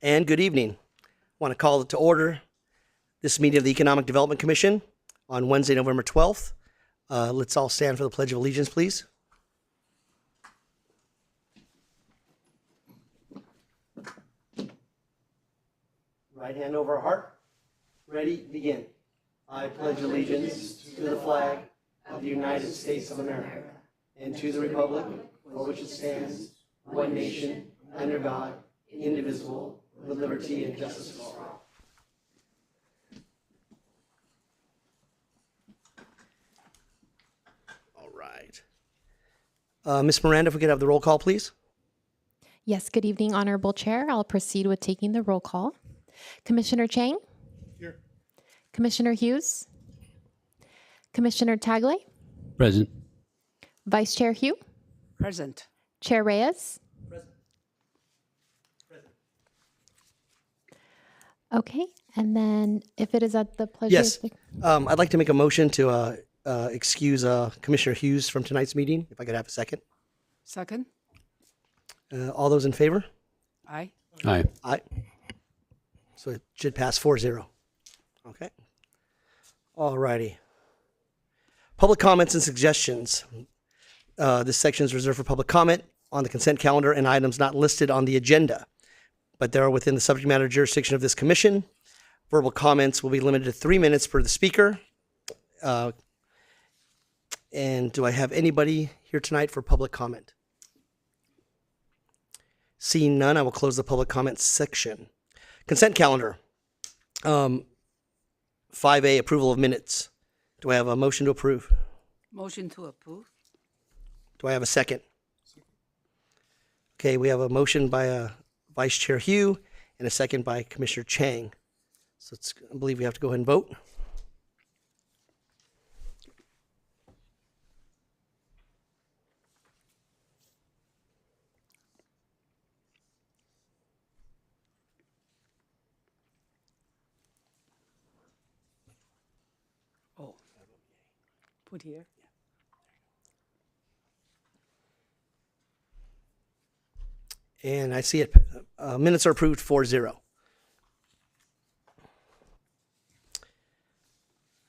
And good evening. I want to call it to order this meeting of the Economic Development Commission on Wednesday, November 12th. Let's all stand for the Pledge of Allegiance, please. Right hand over our heart. Ready, begin. I pledge allegiance to the flag of the United States of America and to the republic for which it stands, one nation, under God, indivisible, with liberty and justice for all. All right. Ms. Miranda, if we could have the roll call, please. Yes, good evening, Honorable Chair. I'll proceed with taking the roll call. Commissioner Chang? Here. Commissioner Hughes? Commissioner Tagle? Present. Vice Chair Hugh? Present. Chair Reyes? Present. Okay, and then if it is at the pleasure Yes. of the... I'd like to make a motion to excuse Commissioner Hughes from tonight's meeting, if I could have a second. Second. All those in favor? Aye. Aye. Aye. So it should pass 4-0. Okay. All righty. Public comments and suggestions. This section is reserved for public comment on the consent calendar and items not listed on the agenda, but they are within the subject matter jurisdiction of this commission. Verbal comments will be limited to 3 minutes per the speaker. And do I have anybody here tonight for public comment? Seeing none, I will close the public comment section. Consent calendar. 5A, approval of minutes. Do I have a motion to approve? Motion to approve. Do I have a second? Okay, we have a motion by Vice Chair Hugh and a second by Commissioner Chang. So I believe we have to go ahead and vote. Oh. Put here. And I see it. Minutes are approved 4-0.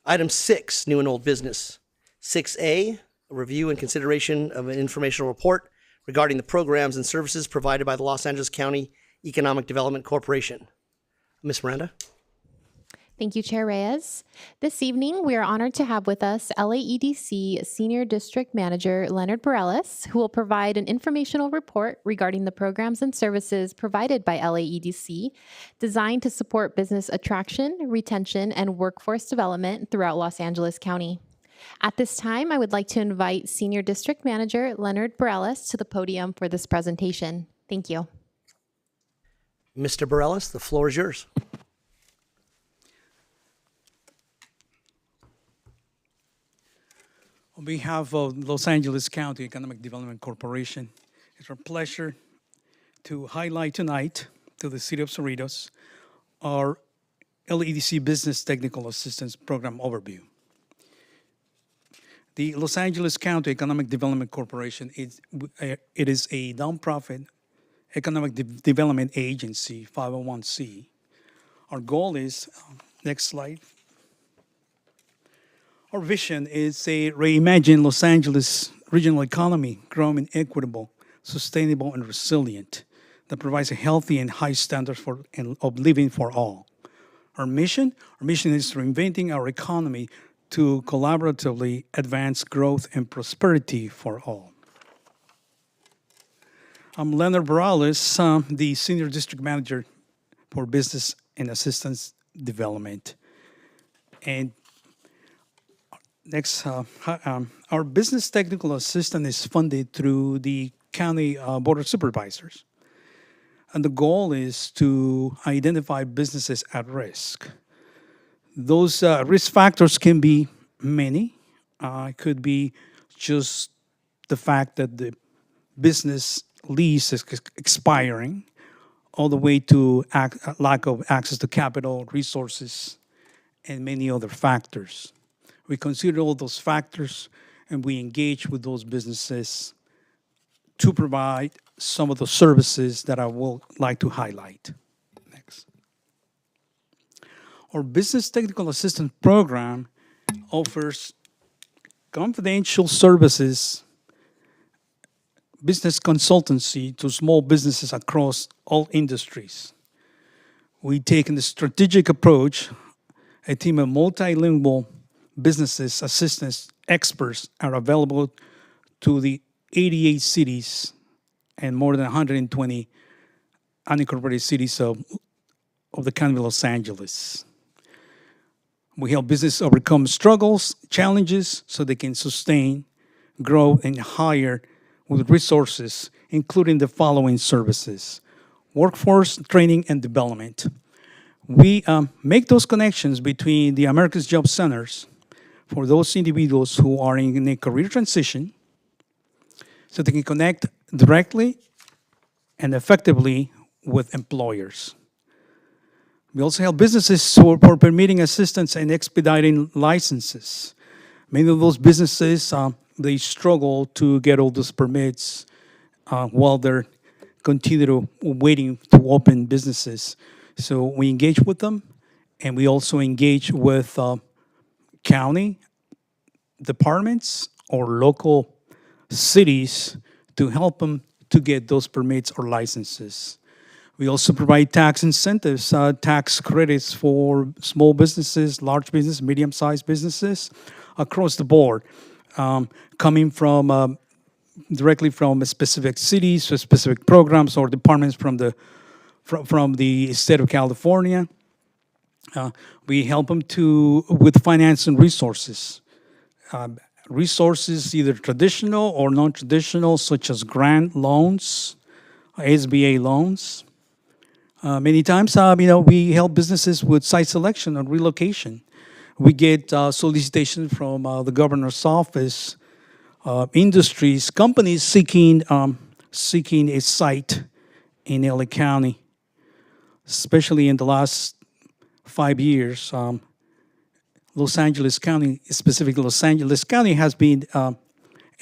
Item 6, new and old business. 6A, a review and consideration of an informational report regarding the programs and services provided by the Los Angeles County Economic Development Corporation. Ms. Miranda? Thank you, Chair Reyes. This evening, we are honored to have with us LAEDC Senior District Manager Leonard Borellis, who will provide an informational report regarding the programs and services provided by LAEDC designed to support business attraction, retention, and workforce development throughout Los Angeles County. At this time, I would like to invite Senior District Manager Leonard Borellis to the podium for this presentation. Thank you. Mr. Borellis, the floor is yours. On behalf of Los Angeles County Economic Development Corporation, it's our pleasure to highlight tonight to the City of Cerritos our LAEDC Business Technical Assistance Program overview. The Los Angeles County Economic Development Corporation is a nonprofit economic development agency, 501c. Our goal is, next slide. Our vision is a reimagined Los Angeles regional economy, growing, equitable, sustainable, and resilient, that provides a healthy and high standard of living for all. Our mission is reinventing our economy to collaboratively advance growth and prosperity for all. I'm Leonard Borellis, the Senior District Manager for Business and Assistance Development. And next, our business technical assistance is funded through the County Board of Supervisors. And the goal is to identify businesses at risk. Those risk factors can be many. It could be just the fact that the business lease is expiring, all the way to lack of access to capital, resources, and many other factors. We consider all those factors and we engage with those businesses to provide some of the services that I would like to highlight. Our Business Technical Assistance Program offers confidential services, business consultancy to small businesses across all industries. We take a strategic approach. A team of multilingual businesses, assistants, experts are available to the 88 cities and more than 120 unincorporated cities of the county of Los Angeles. We help business overcome struggles, challenges, so they can sustain, grow, and hire with resources, including the following services: workforce training and development. We make those connections between the America's Job Centers for those individuals who are in a career transition, so they can connect directly and effectively with employers. We also help businesses for permitting assistance and expediting licenses. Many of those businesses, they struggle to get all those permits while they're waiting to open businesses. So we engage with them, and we also engage with county departments or local cities to help them to get those permits or licenses. We also provide tax incentives, tax credits for small businesses, large business, medium-sized businesses across the board, coming from directly from specific cities or specific programs or departments from the state of California. We help them with finance and resources. Resources either traditional or non-traditional, such as grant loans, SBA loans. Many times, we help businesses with site selection and relocation. We get solicitations from the governor's office, industries, companies seeking a site in LA County, especially in the last 5 years. Los Angeles County, specifically Los Angeles County, has been an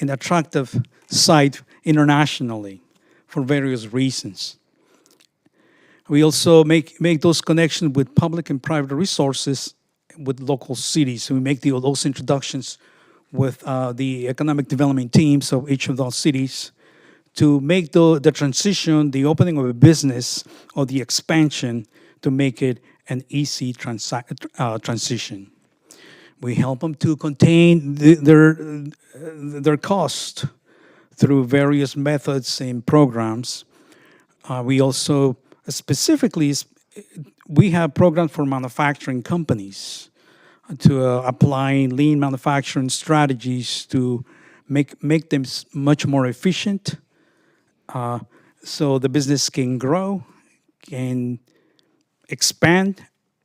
attractive site internationally for various reasons. We also make those connections with public and private resources with local cities. We make those introductions with the economic development teams of each of those cities to make the transition, the opening of a business, or the expansion, to make it an easy transition. We help them to contain their cost through various methods and programs. We also specifically, we have programs for manufacturing companies to apply lean manufacturing strategies to make them much more efficient, so the business can grow, can expand,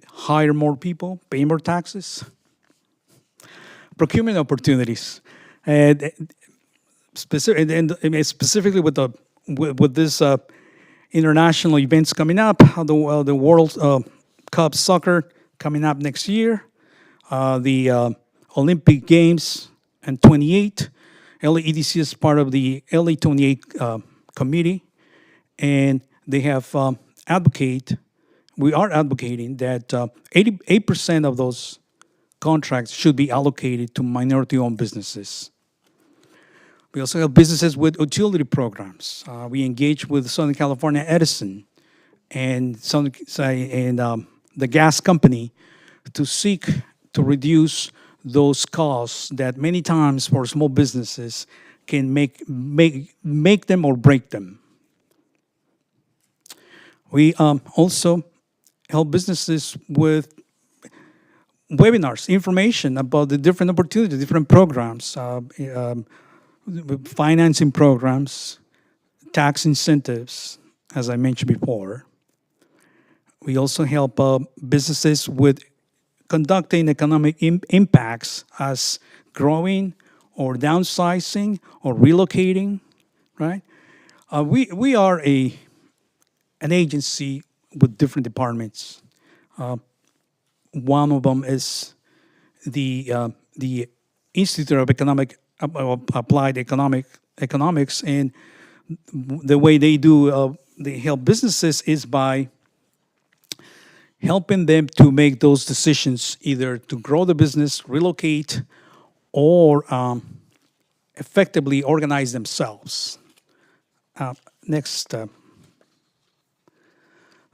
hire more people, pay more taxes. Procurement opportunities, and specifically with this international events coming up, the World Cup soccer coming up next year, the Olympic Games and 28. LAEDC is part of the LA 28 committee, and they have we are advocating that 88% of those contracts should be allocated to minority-owned businesses. We also have businesses with utility programs. We engage with Southern California Edison and the gas company to seek to reduce those costs that many times for small businesses can make them or break them. We also help businesses with webinars, information about the different opportunities, different programs, financing programs, tax incentives, as I mentioned before. We also help businesses with conducting economic impacts as growing or downsizing or relocating, right? We are an agency with different departments. One of them is the Institute of Applied Economics, and the way they help businesses is by helping them to make those decisions, either to grow the business, relocate, or effectively organize themselves. Next.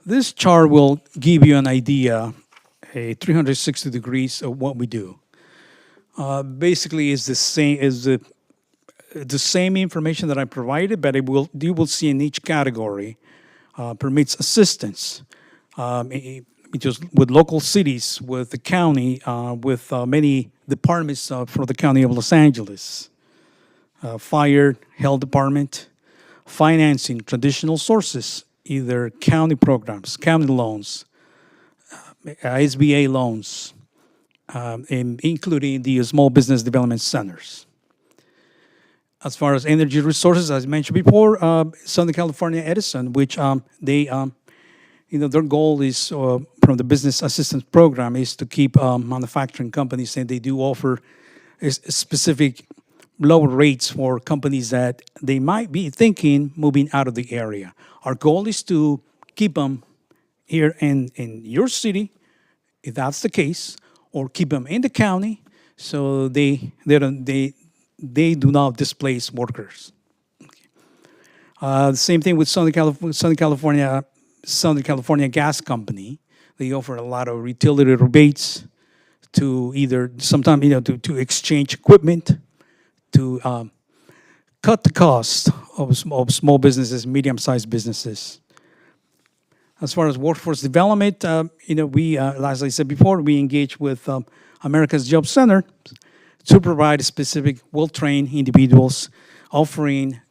This chart will give you an idea, a 360 degrees of what we do. Basically, is the same as the same information that I provided, but you will see in each category permits assistance. Just with local cities, with the county, with many departments for the County of Los Angeles, fire, health department, financing, traditional sources, either county programs, county loans, SBA loans, including the small business development centers. As far as energy resources, as I mentioned before, Southern California Edison, which their goal is from the business assistance program is to keep manufacturing companies, and they do offer specific lower rates for companies that they might be thinking moving out of the area. Our goal is to keep them here in your city, if that's the case, or keep them in the county so they do not displace workers. The same thing with Southern California Gas Company. They offer a lot of utility rebates to either sometimes to exchange equipment, to cut the cost of small businesses, medium-sized businesses. As far as workforce development, we, as I said before, we engage with America's Job Center to provide specific well-trained individuals, offering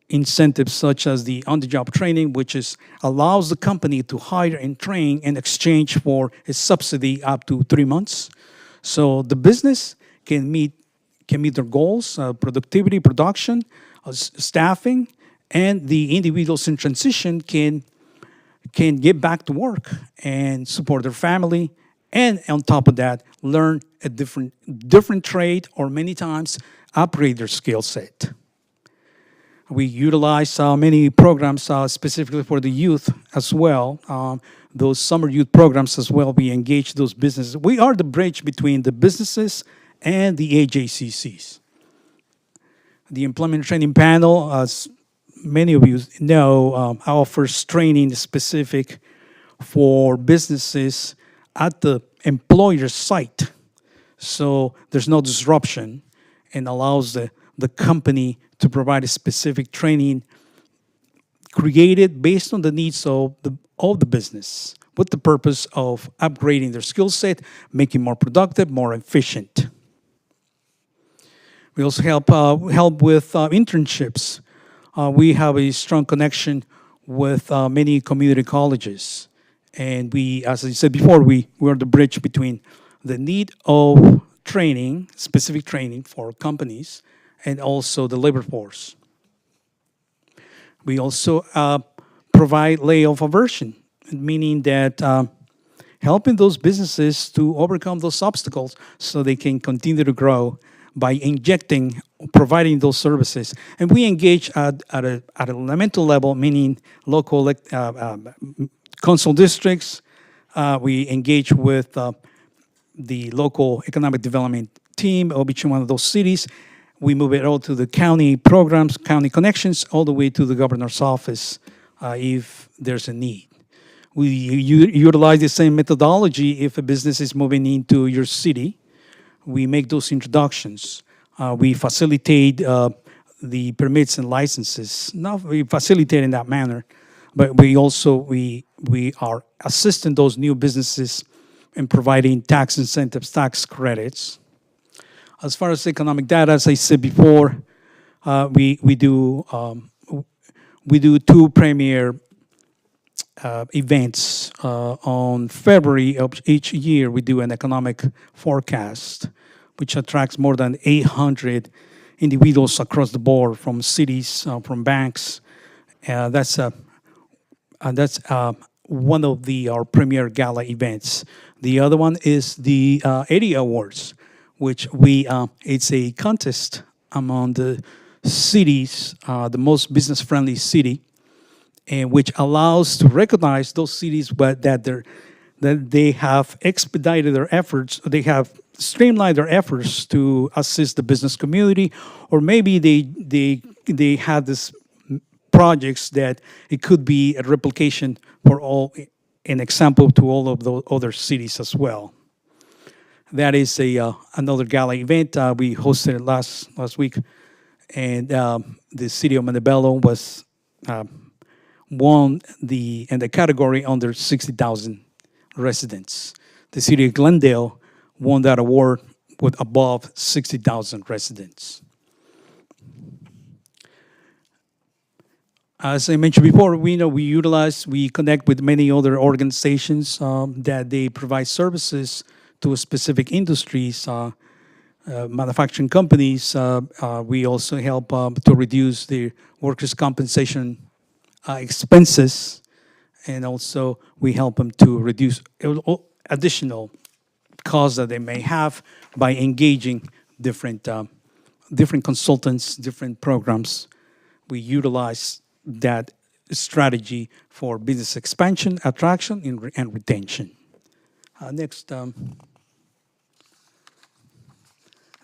incentives such as the on-the-job training, which allows the company to hire and train in exchange for a subsidy up to 3 months. So the business can meet their goals, productivity, production, staffing, and the individuals in transition can get back to work and support their family, and on top of that, learn a different trade, or many times upgrade their skill set. We utilize many programs specifically for the youth as well. Those summer youth programs as well, we engage those businesses. We are the bridge between the businesses and the AJCCs. The Employment Training Panel, as many of you know, offers training specific for businesses at the employer site. So there's no disruption, and allows the company to provide a specific training created based on the needs of the business, with the purpose of upgrading their skill set, making more productive, more efficient. We also help with internships. We have a strong connection with many community colleges. And we, as I said before, we are the bridge between the need of training, specific training for companies, and also the labor force. We also provide layoff aversion, meaning that helping those businesses to overcome those obstacles so they can continue to grow by providing those services. And we engage at an elemental level, meaning local council districts. We engage with the local economic development team of each one of those cities. We move it all to the county programs, county connections, all the way to the governor's office if there's a need. We utilize the same methodology if a business is moving into your city. We make those introductions. We facilitate the permits and licenses. Now we facilitate in that manner, but we are assisting those new businesses in providing tax incentives, tax credits. As far as economic data, as I said before, we do 2 premier events. On February of each year, we do an economic forecast, which attracts more than 800 individuals across the board, from cities, from banks. That's one of our premier gala events. The other one is the Eddie Awards, which it's a contest among the cities, the most business-friendly city, and which allows to recognize those cities that that they have expedited their efforts, they have streamlined their efforts to assist the business community, or maybe they had this projects that it could be a replication for all, an example to all of the other cities as well. That is another gala event we hosted last week, and the city of Montebello was won in the category under 60,000 residents. The city of Glendale won that award with above 60,000 residents. As I mentioned before, we connect with many other organizations that they provide services to specific industries, manufacturing companies. We also help to reduce the workers' compensation expenses, and also we help them to reduce additional costs that they may have by engaging different consultants, different programs. We utilize that strategy for business expansion, attraction, and retention. Next, the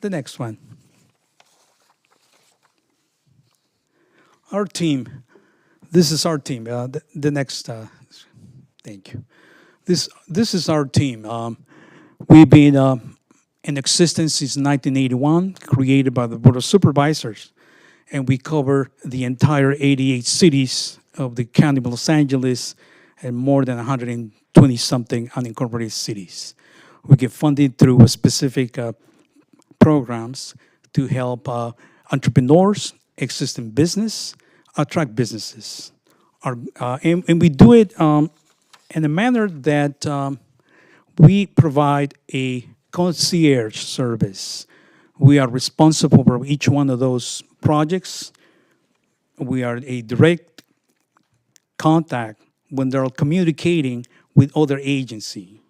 next one. Our team. This is our team. The next. Thank you. This is our team. We've been in existence since 1981, created by the Board of Supervisors, and we cover the entire 88 cities of the County of Los Angeles and more than 120-something unincorporated cities. We get funded through specific programs to help entrepreneurs, existing business, attract businesses. And we do it in a manner that we provide a concierge service. We are responsible for each one of those projects. We are a direct contact when they're communicating with other agency.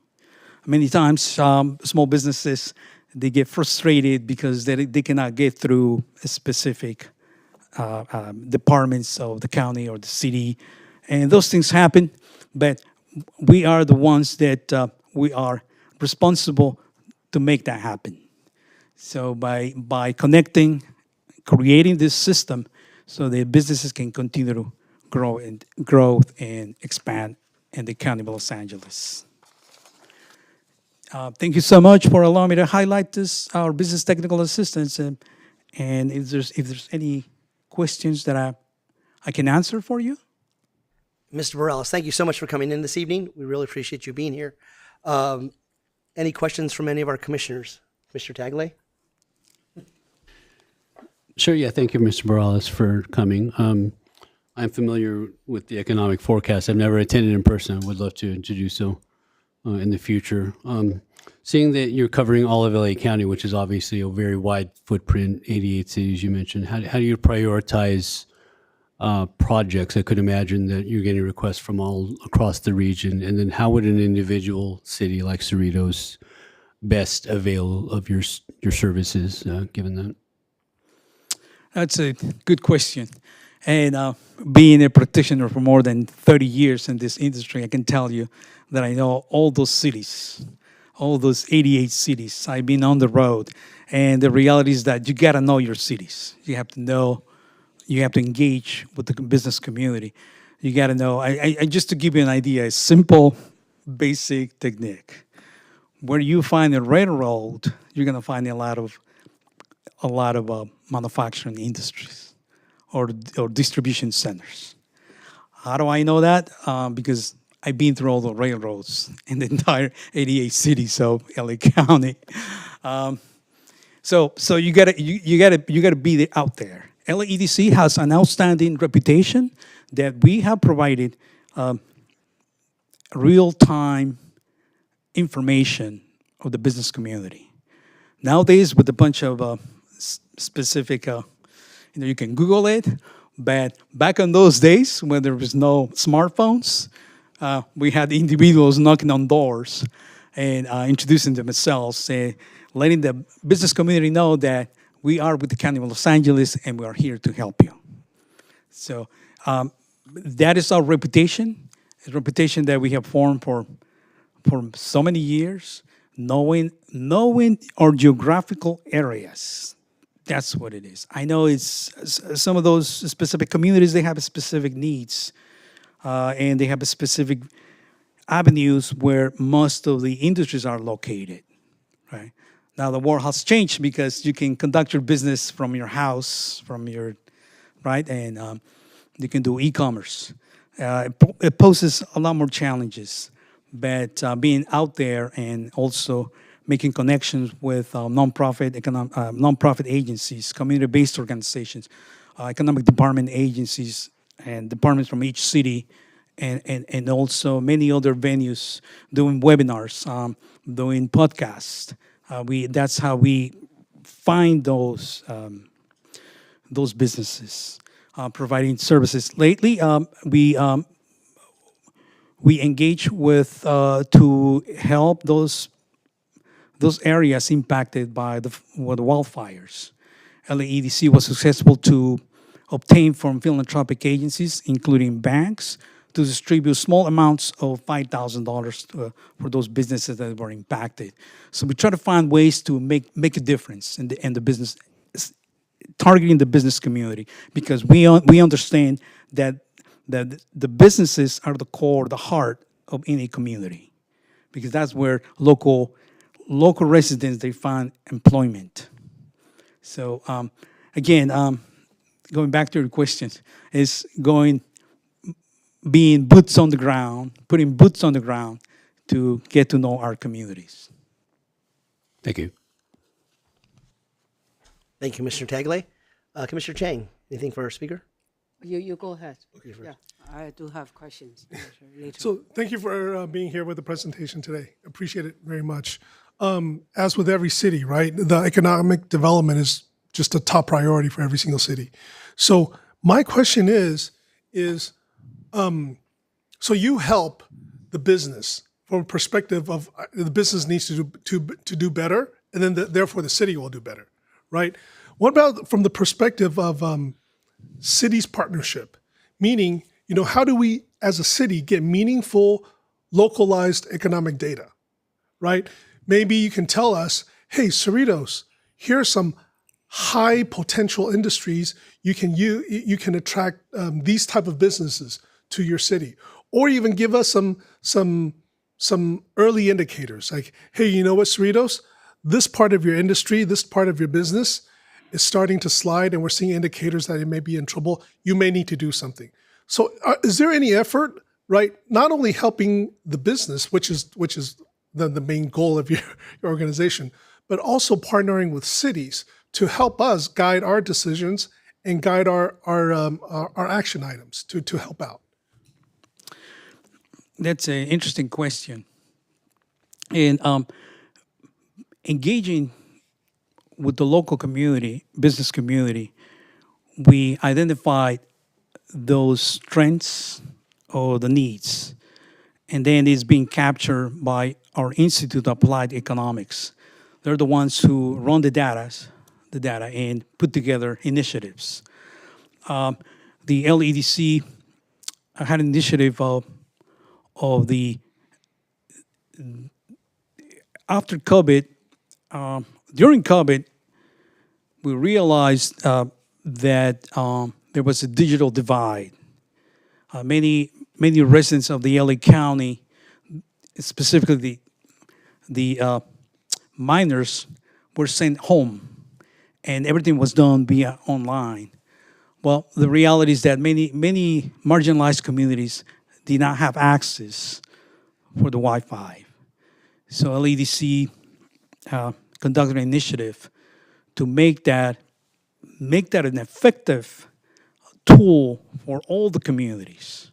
Many times, small businesses, they get frustrated because they cannot get through a specific departments of the county or the city, and those things happen, but we are the ones that we are responsible to make that happen. So by connecting, creating this system so that businesses can continue to grow and expand in the County of Los Angeles. Thank you so much for allowing me to highlight this, our business technical assistance, and if there's any questions that I can answer for you. Mr. Morales, thank you so much for coming in this evening. We really appreciate you being here. Any questions from any of our commissioners? Mr. Taglay? Sure, yeah, thank you, Mr. Morales, for coming. I'm familiar with the economic forecast. I've never attended in person. I would love to do so in the future. Seeing that you're covering all of LA County, which is obviously a very wide footprint, 88 cities you mentioned, how do you prioritize projects? I could imagine that you're getting requests from all across the region. And then how would an individual city like Cerritos best avail of your services, given that? That's a good question. And being a practitioner for more than 30 years in this industry, I can tell you that I know all those cities, all those 88 cities. I've been on the road. And the reality is that you got to know your cities. You have to know, you have to engage with the business community. You got to know, I just to give you an idea, a simple, basic technique. Where you find a railroad, you're going to find a lot of manufacturing industries or distribution centers. How do I know that? Because I've been through all the railroads in the entire 88 cities of LA County. So you gotta be out there. LAEDC has an outstanding reputation that we have provided real-time information of the business community. Nowadays, with a bunch of specific, you can Google it, but back in those days when there was no smartphones, we had individuals knocking on doors and introducing themselves, letting the business community know that we are with the County of Los Angeles and we are here to help you. So that is our reputation, a reputation that we have formed for for so many years, knowing our geographical areas. That's what it is. I know it's some of those specific communities, they have specific needs, and they have a specific avenues where most of the industries are located, right? Now the world has changed because you can conduct your business from your house, right? And you can do e-commerce. It poses a lot more challenges, but being out there and also making connections with nonprofit agencies, community-based organizations, economic department agencies, and departments from each city, and also many other venues doing webinars, doing podcasts. That's how we find those businesses providing services. Lately, we engage with to help those areas impacted by the wildfires. LAEDC was successful to obtain from philanthropic agencies, including banks, to distribute small amounts of $5,000 for those businesses that were impacted. So we try to find ways to make a difference in the business, targeting the business community, because we understand that the businesses are the core, the heart of any community, because that's where local residents, they find employment. So again, going back to your question, is being boots on the ground, putting boots on the ground to get to know our communities. Thank you. Thank you, Mr. Tagle. Commissioner Chang, anything for our speaker? You go ahead. Yeah, I do have questions later. So thank you for being here with the presentation today. Appreciate it very much. As with every city, right, the economic development is just a top priority for every single city. So my question is so you help the business from a perspective of the business needs to do better, and then therefore the city will do better, right? What about from the perspective of cities partnership? Meaning, how do we as a city get meaningful, localized economic data, right? Maybe you can tell us, hey, Cerritos, here are some high potential industries you can attract these type of businesses to your city, or even give us some early indicators like, hey, you know what, Cerritos, this part of your industry, this part of your business is starting to slide, and we're seeing indicators that it may be in trouble. You may need to do something. So, is there any effort, right? Not only helping the business, which is the main goal of your organization, but also partnering with cities to help us guide our decisions and guide our action items to help out. That's an interesting question. And engaging with the local community, business community, we identified those strengths or the needs, and then it's being captured by our Institute of Applied Economics. They're the ones who run the data and put together initiatives. The LEDC had an initiative of the after COVID. During COVID, we realized that there was a digital divide. Many residents of the LA County, specifically the minors, were sent home, and everything was done via online. Well, the reality is that many marginalized communities did not have access for the Wi-Fi. So LEDC conducted an initiative to make that an effective tool for all the communities.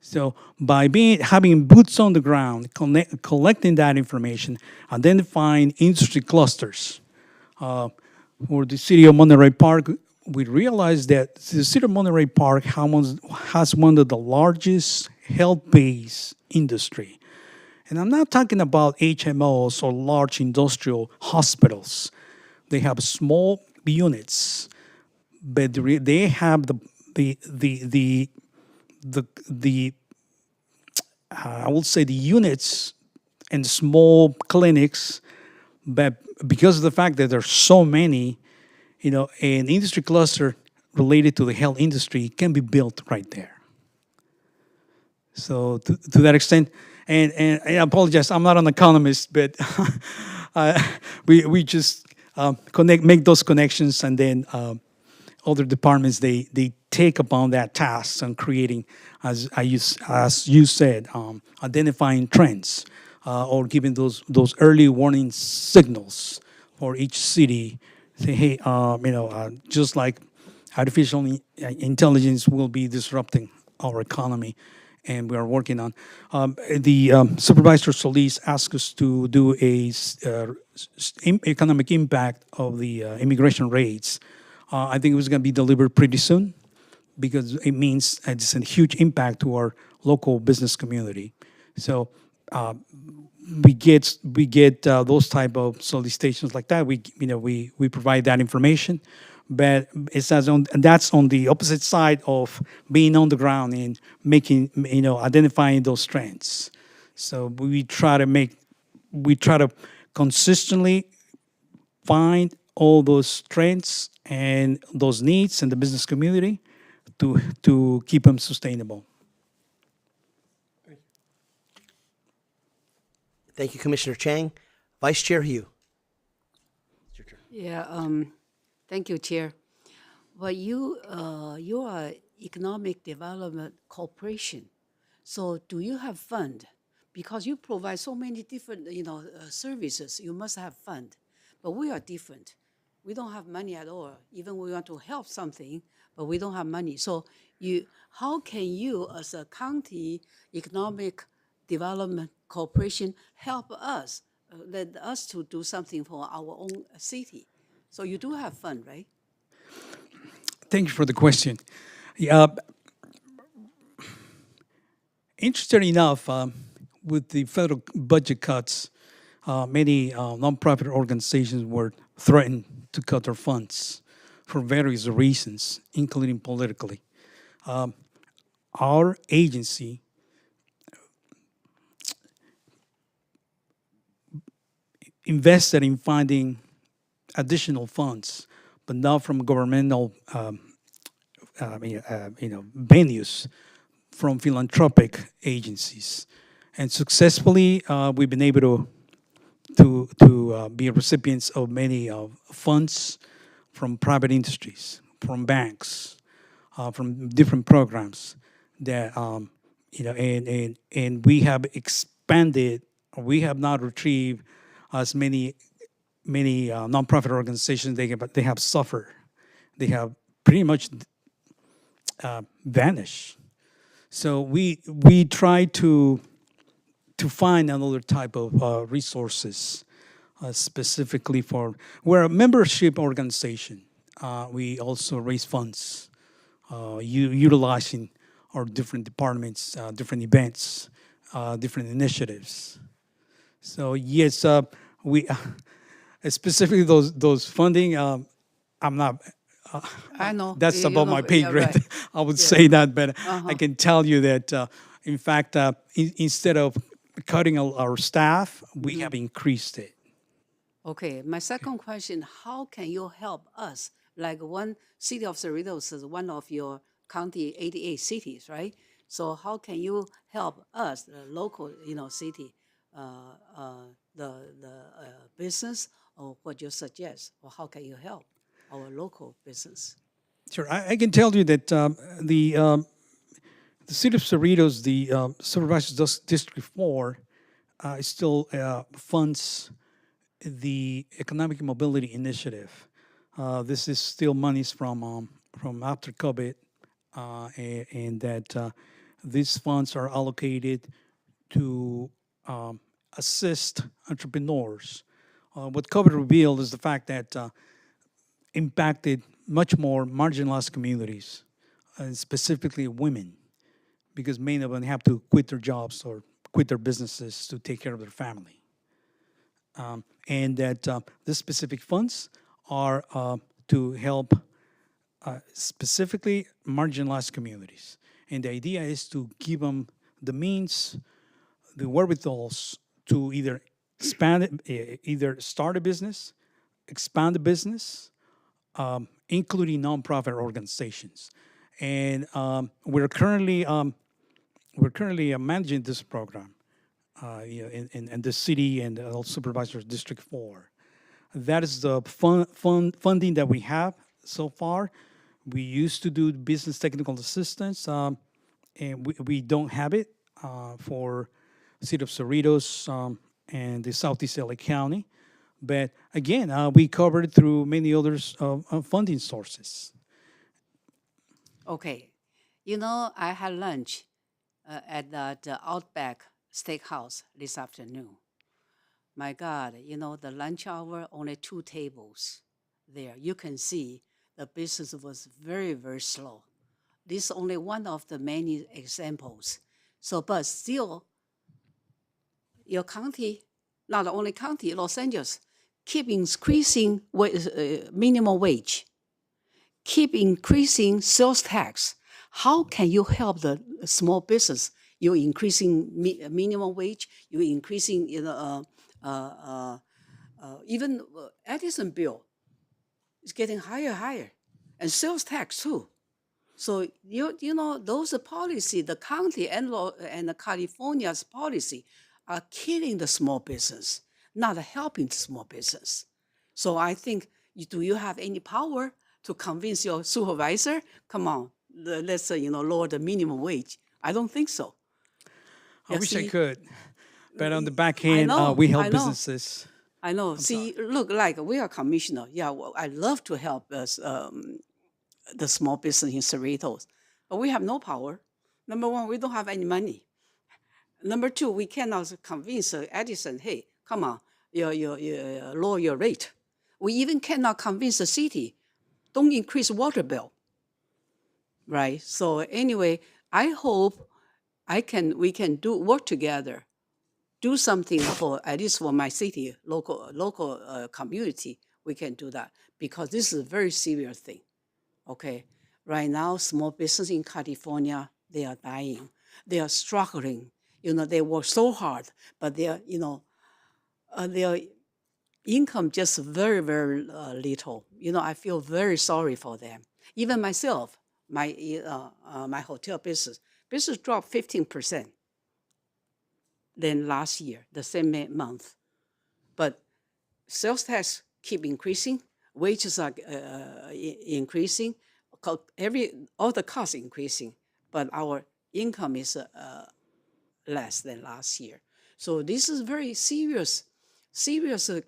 So by having boots on the ground, collecting that information, identifying industry clusters. For the city of Monterey Park, we realized that the city of Monterey Park has one of the largest health-based industry. And I'm not talking about HMOs or large industrial hospitals. They have small units, but they have I will say the units and small clinics, but because of the fact that there's so many, an industry cluster related to the health industry can be built right there. So to that extent, and I apologize, I'm not an economist, but we just make those connections, and then other departments they take upon that task and creating, as you said, identifying trends or giving those early warning signals for each city. Say, hey, just like artificial intelligence will be disrupting our economy, and we are working on. The Supervisor Solis asked us to do a economic impact of the immigration rates. I think it was going to be delivered pretty soon because it means it's a huge impact to our local business community. So we get those type of solicitations like that. We provide that information. But that's on the opposite side of being on the ground and identifying those trends. So we try to consistently find all those trends and those needs in the business community to keep them sustainable. Thank you, Commissioner Chang. Vice Chair Hugh. It's your turn. Yeah, thank you, Chair. Well, you are Economic Development Corporation. So do you have fund? Because you provide so many different, services, you must have fund. But we are different. We don't have money at all. Even we want to help something, but we don't have money. So how can you, as a county economic development corporation, help us, let us to do something for our own city? So you do have fund, right? Thank you for the question. Interesting enough, with the federal budget cuts, many nonprofit organizations were threatened to cut their funds for various reasons, including politically. Our agency invested in finding additional funds, but not from governmental venues, from philanthropic agencies, and successfully we've been able to be recipients of many funds from private industries, from banks, from different programs that and we have expanded. We have not retrieved as many nonprofit organizations. They have suffered. They have pretty much vanished. So we try to find another type of resources, specifically we're a membership organization. We also raise funds, utilizing our different departments, different events, different initiatives. So yes, we specifically those funding. I'm not. I know. That's You above know, my pay yeah, grade. right. I would say that, but I can tell you that, in fact, instead of cutting our staff, we have increased it. Okay, my second question, how can you help us? Like one city of Cerritos is one of your county 88 cities, right? So how can you help us, the local, city, the business, or what you suggest, or how can you help our local business? Sure, I can tell you that the city of Cerritos, the Supervisors District 4, still funds the Economic Mobility Initiative. This is still monies from after COVID, and that these funds are allocated to assist entrepreneurs. What COVID revealed is the fact that impacted much more marginalized communities, and specifically women, because many of them have to quit their jobs or quit their businesses to take care of their family. And that the specific funds are to help specifically marginalized communities. And the idea is to give them the means, the wherewithals to either either start a business, expand the business, including nonprofit organizations. And we're currently managing this program in the city and supervisors District 4. That is the funding that we have so far. We used to do business technical assistance, and we don't have it for City of Cerritos and the Southeast LA County. But again, we covered it through many other funding sources. Okay. You know, I had lunch at the Outback Steakhouse this afternoon. My God, you know, the lunch hour, only 2 tables there. You can see the business was very, very slow. This is only one of the many examples. So, but still, your county, not the only county, Los Angeles, keep increasing minimum wage, keep increasing sales tax. How can you help the small business? You're increasing minimum wage, you're increasing, even Edison bill is getting higher, and sales tax too. So you know those policy, the county and the California's policy are killing the small business, not helping the small business. So I think, do you have any power to convince your supervisor? Come on, let's lower the minimum wage. I don't think so. I wish I could, but on the back end, know, we I help know. businesses. I know. See, look, like we are commissioner. Yeah, well, I love to help us, the small business in Cerritos, but we have no power. Number one, we don't have any money. Number two, we cannot convince Edison, hey, come on, you lower your rate. We even cannot convince the city, don't increase water bill. Right. So anyway, I hope we can work together, do something for at least for my city, local community. We can do that because this is a very serious thing. Okay, right now small business in California, they are dying, they are struggling. You know, they work so hard, but their income just very little. You know, I feel very sorry for them. Even myself, my hotel business dropped 15% than last year, the same month. But sales tax keep increasing, wages are increasing, all the costs increasing, but our income is less than last year. So this is very serious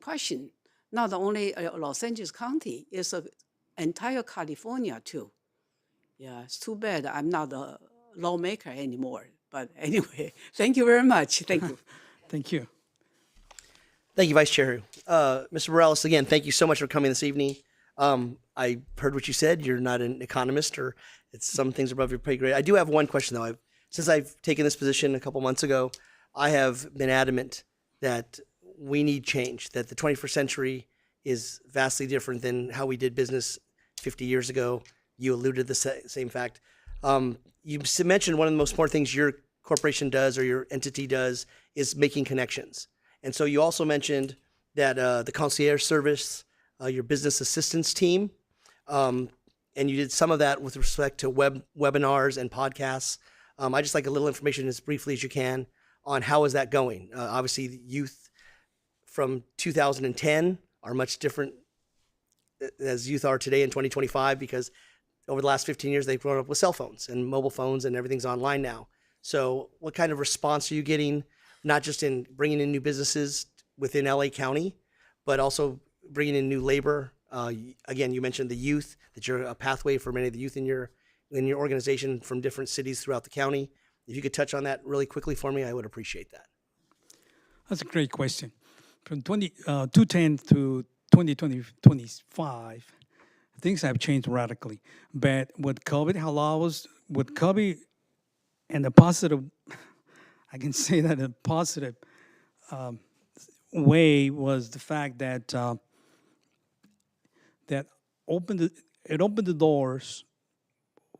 question. Not only Los Angeles County, it's entire California too. Yeah, it's too bad I'm not a lawmaker anymore. But anyway, thank you very much. Thank you. Thank you. Thank you, Vice Chair. Mr. Morales, again, thank you so much for coming this evening. I heard what you said. You're not an economist, or it's some things above your pay grade. I do have one question, though. Since I've taken this position a couple months ago, I have been adamant that we need change, that the 21st century is vastly different than how we did business 50 years ago. You alluded to the same fact. You mentioned one of the most important things your corporation does or your entity does is making connections. And so you also mentioned that the concierge service, your business assistance team, and you did some of that with respect to webinars and podcasts. I just like a little information as briefly as you can on how is that going. Obviously, the youth from 2010 are much different as youth are today in 2025 because over the last 15 years, they've grown up with cell phones and mobile phones and everything's online now. So what kind of response are you getting, not just in bringing in new businesses within LA County, but also bringing in new labor? Again, you mentioned the youth, that you're a pathway for many of the youth in your organization from different cities throughout the county. If you could touch on that really quickly for me, I would appreciate that. That's a great question. From 2010 to 2025, things have changed radically. But what COVID and the positive, I can say that a positive way was the fact that that opened the doors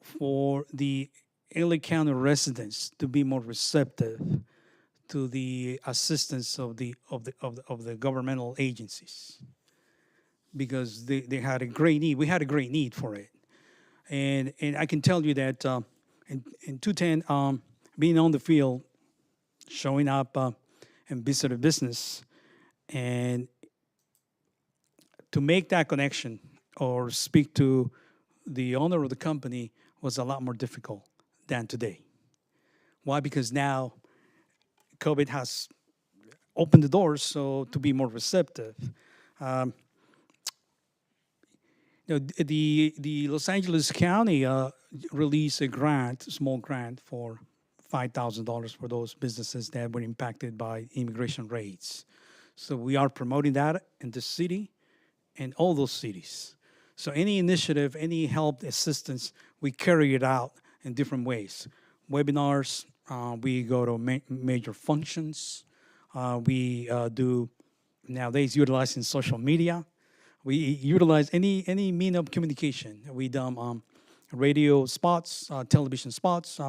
for the LA County residents to be more receptive to the assistance of the governmental agencies, because they had a great need. We had a great need for it, and I can tell you that in 210, being on the field, showing up and visit a business, and to make that connection or speak to the owner of the company was a lot more difficult than today. Why? Because now COVID has opened the doors so to be more receptive. The Los Angeles County released a small grant for $5,000 for those businesses that were impacted by immigration raids. So we are promoting that in the city and all those cities. So any initiative, any help, assistance, we carry it out in different ways. Webinars, we go to major functions. We do nowadays utilizing social media. We utilize any mean of communication. We do radio spots, television spots,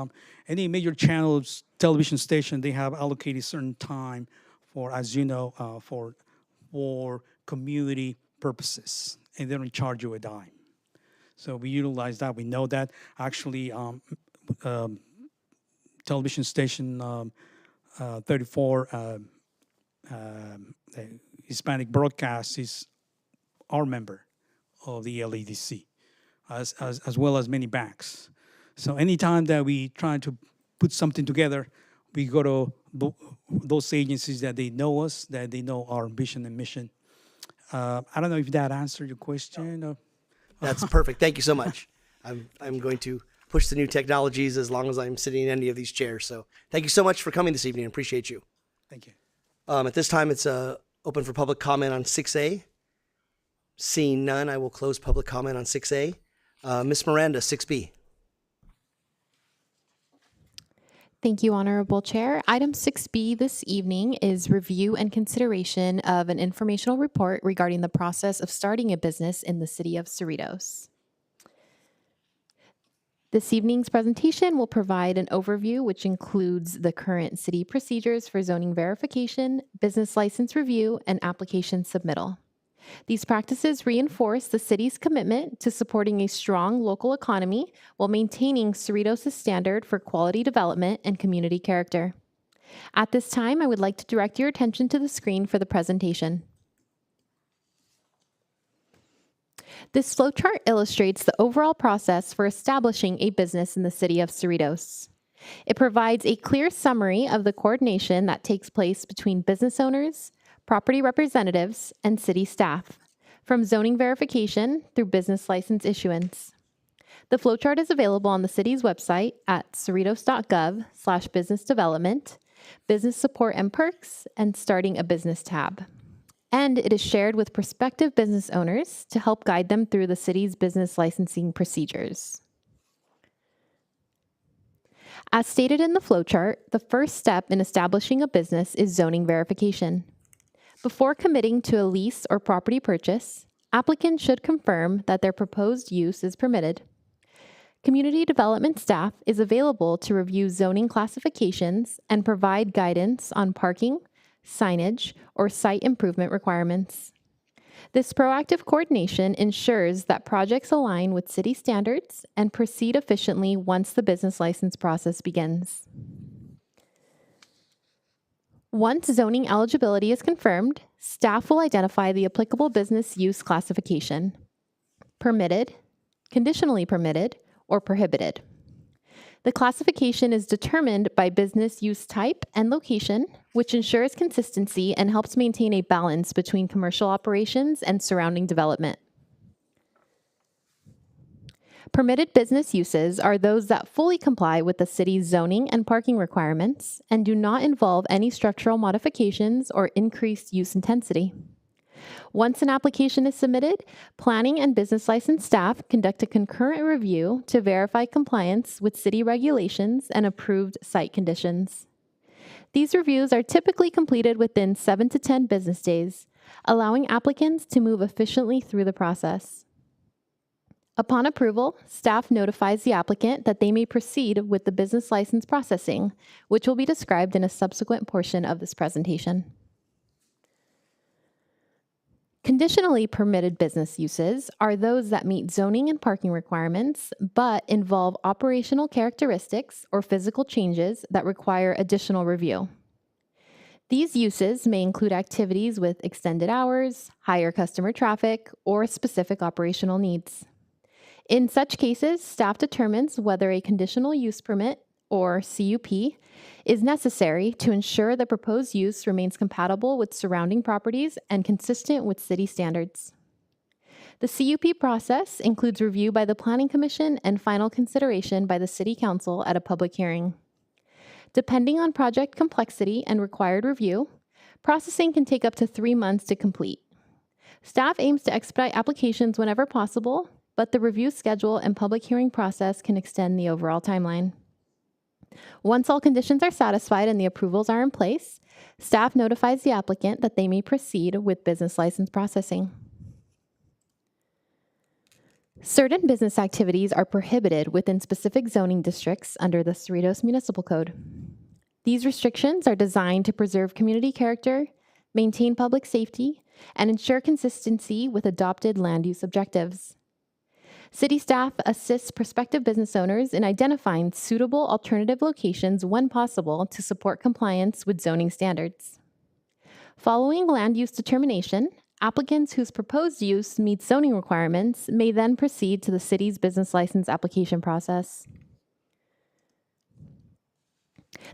any major channels, television station, they have allocated certain time for, as you know, for community purposes, and they don't charge you a dime. So we utilize that. We know that actually television station 34 Hispanic broadcast is our member of the LEDC, as well as many banks. So anytime that we try to put something together, we go to those agencies that they know us, that they know our vision and mission. I don't know if that answered your question. That's perfect. Thank you so much. I'm going to push the new technologies as long as I'm sitting in any of these chairs. So thank you so much for coming this evening. I appreciate you. Thank you. At this time, it's open for public comment on 6A. Seeing none, I will close public comment on 6A. Ms. Miranda, 6B. Thank you, Honorable Chair. Item 6B this evening is review and consideration of an informational report regarding the process of starting a business in the city of Cerritos. This evening's presentation will provide an overview which includes the current city procedures for zoning verification, business license review, and application submittal. These practices reinforce the city's commitment to supporting a strong local economy while maintaining Cerritos' standard for quality development and community character. At this time, I would like to direct your attention to the screen for the presentation. This flowchart illustrates the overall process for establishing a business in the city of Cerritos. It provides a clear summary of the coordination that takes place between business owners, property representatives, and city staff, from zoning verification through business license issuance. The flowchart is available on the city's website at cerritos.gov/business-development, business support and perks, and starting a business tab. And it is shared with prospective business owners to help guide them through the city's business licensing procedures. As stated in the flowchart, the first step in establishing a business is zoning verification. Before committing to a lease or property purchase, applicants should confirm that their proposed use is permitted. Community development staff is available to review zoning classifications and provide guidance on parking, signage, or site improvement requirements. This proactive coordination ensures that projects align with city standards and proceed efficiently once the business license process begins. Once zoning eligibility is confirmed, staff will identify the applicable business use classification: permitted, conditionally permitted, or prohibited. The classification is determined by business use type and location, which ensures consistency and helps maintain a balance between commercial operations and surrounding development. Permitted business uses are those that fully comply with the city's zoning and parking requirements and do not involve any structural modifications or increased use intensity. Once an application is submitted, planning and business license staff conduct a concurrent review to verify compliance with city regulations and approved site conditions. These reviews are typically completed within 7 to 10 business days, allowing applicants to move efficiently through the process. Upon approval, staff notifies the applicant that they may proceed with the business license processing, which will be described in a subsequent portion of this presentation. Conditionally permitted business uses are those that meet zoning and parking requirements, but involve operational characteristics or physical changes that require additional review. These uses may include activities with extended hours, higher customer traffic, or specific operational needs. In such cases, staff determines whether a conditional use permit, or CUP, is necessary to ensure the proposed use remains compatible with surrounding properties and consistent with city standards. The CUP process includes review by the Planning Commission and final consideration by the City Council at a public hearing. Depending on project complexity and required review, processing can take up to 3 months to complete. Staff aims to expedite applications whenever possible, but the review schedule and public hearing process can extend the overall timeline. Once all conditions are satisfied and the approvals are in place, staff notifies the applicant that they may proceed with business license processing. Certain business activities are prohibited within specific zoning districts under the Cerritos Municipal Code. These restrictions are designed to preserve community character, maintain public safety, and ensure consistency with adopted land use objectives. City staff assists prospective business owners in identifying suitable alternative locations when possible to support compliance with zoning standards. Following land use determination, applicants whose proposed use meets zoning requirements may then proceed to the city's business license application process.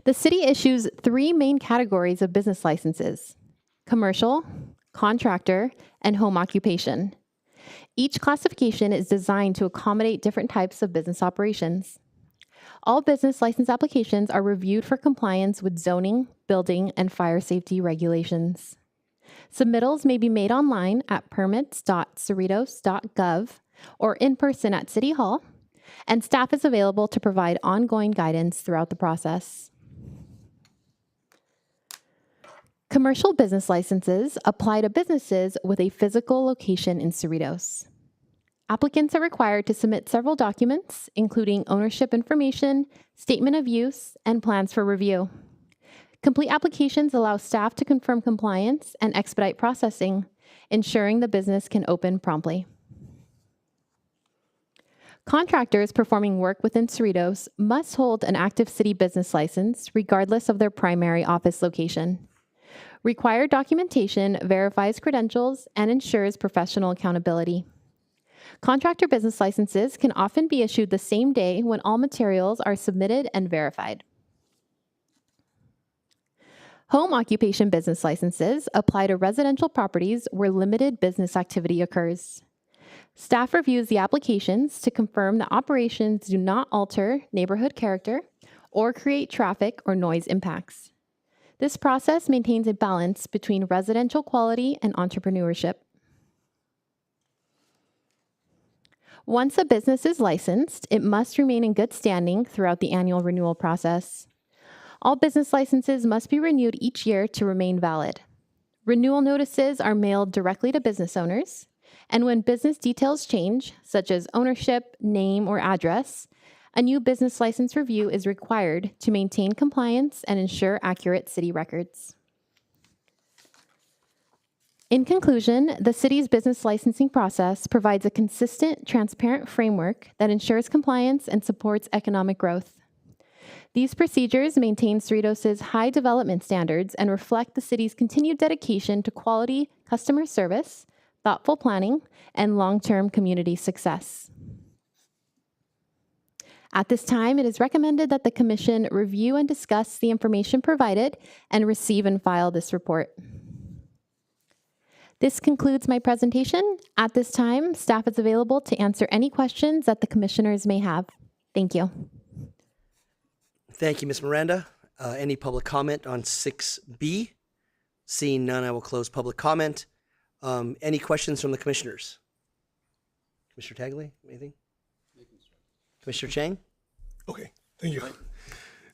The city issues 3 main categories of business licenses: commercial, contractor, and home occupation. Each classification is designed to accommodate different types of business operations. All business license applications are reviewed for compliance with zoning, building, and fire safety regulations. Submittals may be made online at permits.cerritos.gov or in person at City Hall, and staff is available to provide ongoing guidance throughout the process. Commercial business licenses apply to businesses with a physical location in Cerritos. Applicants are required to submit several documents, including ownership information, statement of use, and plans for review. Complete applications allow staff to confirm compliance and expedite processing, ensuring the business can open promptly. Contractors performing work within Cerritos must hold an active city business license regardless of their primary office location. Required documentation verifies credentials and ensures professional accountability. Contractor business licenses can often be issued the same day when all materials are submitted and verified. Home occupation business licenses apply to residential properties where limited business activity occurs. Staff reviews the applications to confirm that operations do not alter neighborhood character or create traffic or noise impacts. This process maintains a balance between residential quality and entrepreneurship. Once a business is licensed, it must remain in good standing throughout the annual renewal process. All business licenses must be renewed each year to remain valid. Renewal notices are mailed directly to business owners, and when business details change, such as ownership, name, or address, a new business license review is required to maintain compliance and ensure accurate city records. In conclusion, the city's business licensing process provides a consistent, transparent framework that ensures compliance and supports economic growth. These procedures maintain Cerritos' high development standards and reflect the city's continued dedication to quality customer service, thoughtful planning, and long-term community success. At this time, it is recommended that the Commission review and discuss the information provided and receive and file this report. This concludes my presentation. At this time, staff is available to answer any questions that the Commissioners may have. Thank you. Thank you, Ms. Miranda. Any public comment on 6B? Seeing none, I will close public comment. Any questions from the Commissioners? Commissioner Tagley, anything? Commissioner Chang? Okay, thank you.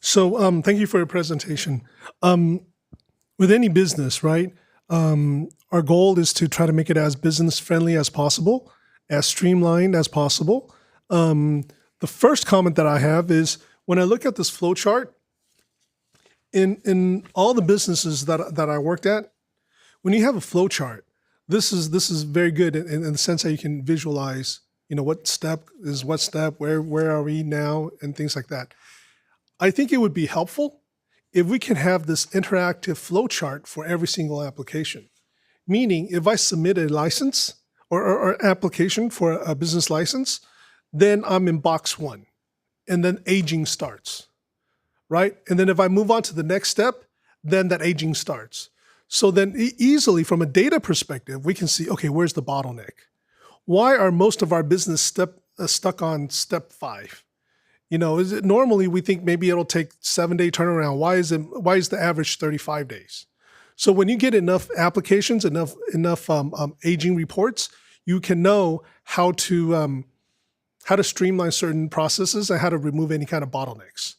So thank you for your presentation. With any business, right, our goal is to try to make it as business friendly as possible. as streamlined as possible. The first comment that I have is when I look at this flow chart, in all the businesses that I worked at, when you have a flow chart, this is very good in the sense that you can visualize, what step is what step, where are we now, and things like that. I think it would be helpful if we can have this interactive flow chart for every single application. Meaning, if I submit a license or application for a business license, then I'm in box 1, and then aging starts, right? And then if I move on to the next step, then that aging starts. So then easily from a data perspective, we can see, okay, where's the bottleneck? Why are most of our business stuck on step 5? Is it normally we think maybe it'll take 7-day turnaround? Why is the average 35 days? So when you get enough applications, enough aging reports, you can know how to streamline certain processes and how to remove any kind of bottlenecks,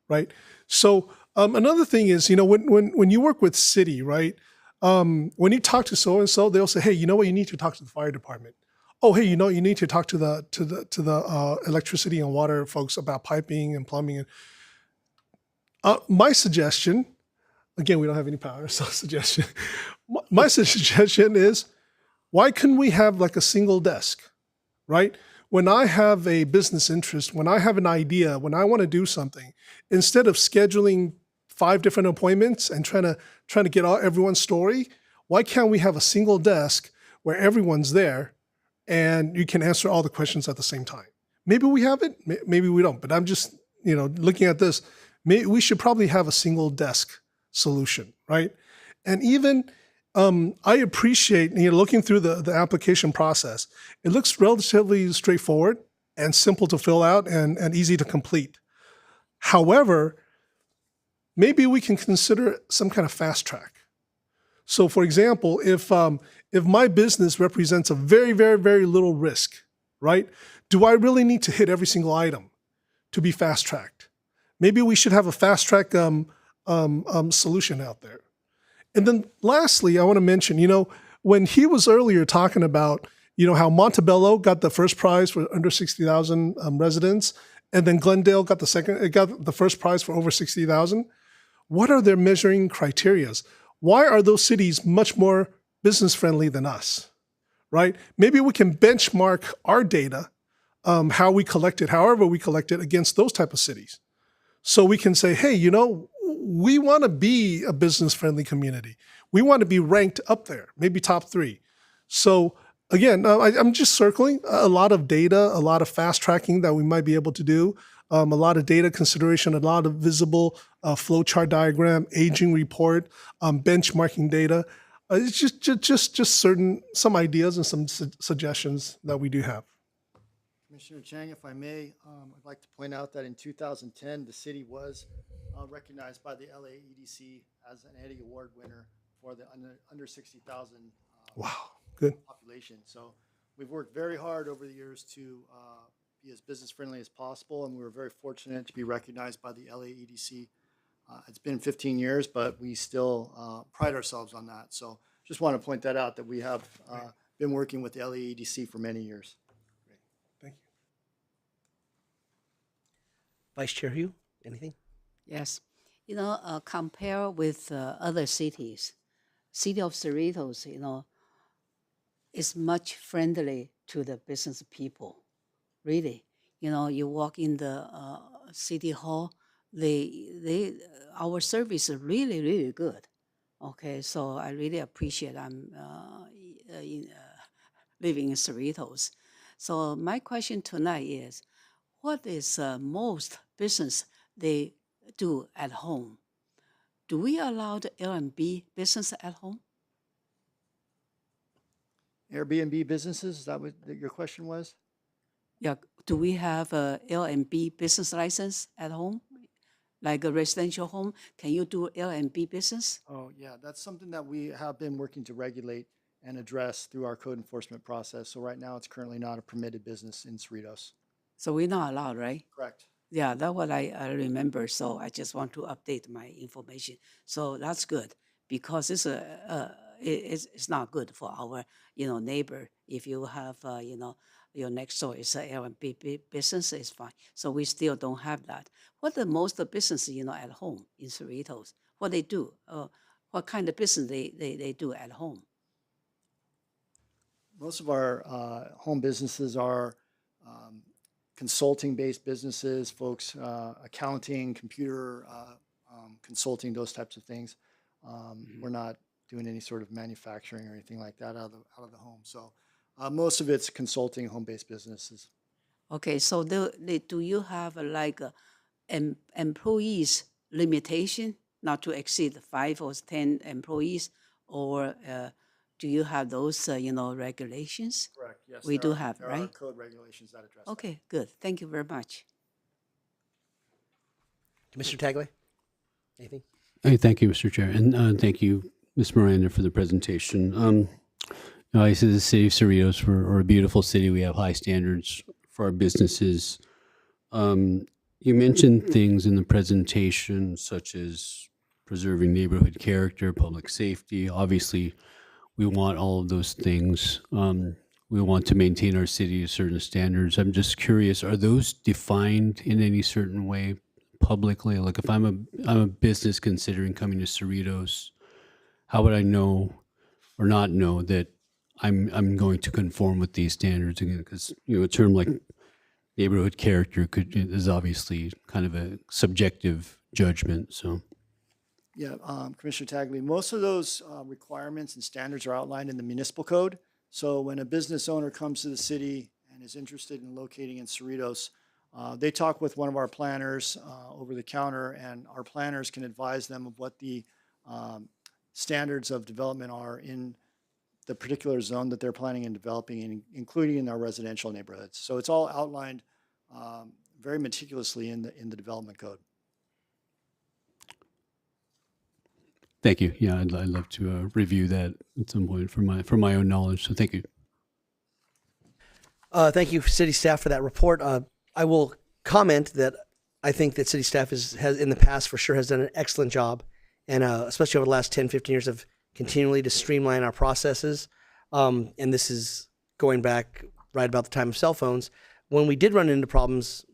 right? So another thing is, when you work with city, right? When you talk to so and so, they'll say, hey, you know what? You need to talk to the fire department. Oh, hey, you need to talk to the electricity and water folks about piping and plumbing. My suggestion, again, we don't have any power, so suggestion. My suggestion is, why couldn't we have like a single desk, right? When I have a business interest, when I have an idea, when I want to do something, instead of scheduling 5 different appointments and trying to get everyone's story, why can't we have a single desk where everyone's there and you can answer all the questions at the same time? Maybe we have it, maybe we don't. But I'm just, looking at this, we should probably have a single desk solution, right? And even I appreciate, looking through the application process, it looks relatively straightforward and simple to fill out and easy to complete. However, maybe we can consider some kind of fast track. So for example, if my business represents a very, very, very little risk, right? Do I really need to hit every single item to be fast tracked? Maybe we should have a fast track solution out there. And then lastly, I want to mention, when he was earlier talking about, how Montebello got the first prize for under 60,000 residents, and then Glendale got the first prize for over 60,000. What are their measuring criterias? Why are those cities much more business friendly than us, right? Maybe we can benchmark our data, how we collect it, however we collect it, against those type of cities. So we can say, hey, we want to be a business friendly community. We want to be ranked up there, maybe top 3. So again, I'm just circling a lot of data, a lot of fast tracking that we might be able to do. A lot of data consideration, a lot of visible flowchart diagram, aging report, benchmarking data. It's just some ideas and some suggestions that we do have. Commissioner Chang, if I may, I'd like to point out that in 2010, the city was recognized by the LA EDC as an Eddie Award winner for the under 60,000 Wow, good. population. So we've worked very hard over the years to be as business friendly as possible, and we were very fortunate to be recognized by the LA EDC. It's been 15 years, but we still pride ourselves on that. So just want to point that out, that we have been working with the LA EDC for many years. Thank you. Vice Chair Hugh, anything? Yes. Compare with other cities, city of Cerritos, is much friendly to the business people. Really, you walk in the city hall, our service is really, really good. Okay, so I really appreciate I'm living in Cerritos. So my question tonight is, what is most business they do at home? Do we allow the L&B business at home? Airbnb businesses, is that what your question was? Yeah, do we have a L&B business license at home? Like a residential home, can you do L&B business? Oh, yeah, that's something that we have been working to regulate and address through our code enforcement process. So right now, it's currently not a permitted business in Cerritos. So we're not allowed, right? Correct. Yeah, that's what I remember. So I just want to update my information. So that's good, because it's not good for our neighbor if you have your next door is a L&B business, is fine. So we still don't have that. What the most of business, at home in Cerritos, what they do, what kind of business they do at home? Most of our home businesses are consulting-based businesses, folks, accounting, computer consulting, those types of things. We're not doing any sort of manufacturing or anything like that out of the home. So most of it's consulting, home-based businesses. Okay, so do you have like employees limitation not to exceed 5 or 10 employees, or do you have those regulations? Correct. Yes, We do have, there are right? code regulations that address that. Okay, good. Thank you very much. Commissioner Tagley? Anything? Hey, thank you, Mr. Chair, and thank you, Ms. Miranda, for the presentation. Obviously, the city of Cerritos, we're a beautiful city. We have high standards for our businesses. You mentioned things in the presentation such as preserving neighborhood character, public safety. Obviously, we want all of those things. We want to maintain our city to certain standards. I'm just curious, are those defined in any certain way publicly? Like if I'm a business considering coming to Cerritos, how would I know or not know that I'm going to conform with these standards again? Because a term like neighborhood character is obviously kind of a subjective judgment. So Yeah, Commissioner Tagley, most of those requirements and standards are outlined in the municipal code. So when a business owner comes to the city and is interested in locating in Cerritos, they talk with one of our planners over the counter, and our planners can advise them of what the standards of development are in the particular zone that they're planning and developing, including in our residential neighborhoods. So it's all outlined very meticulously in the development code. thank you. Yeah, I'd love to review that at some point for my own knowledge. So thank you. Thank you, city staff, for that report. I will comment that I think that city staff has in the past for sure has done an excellent job, and especially over the last 10, 15 years of continually to streamline our processes. And this is going back right about the time of cell phones. When we did run into problems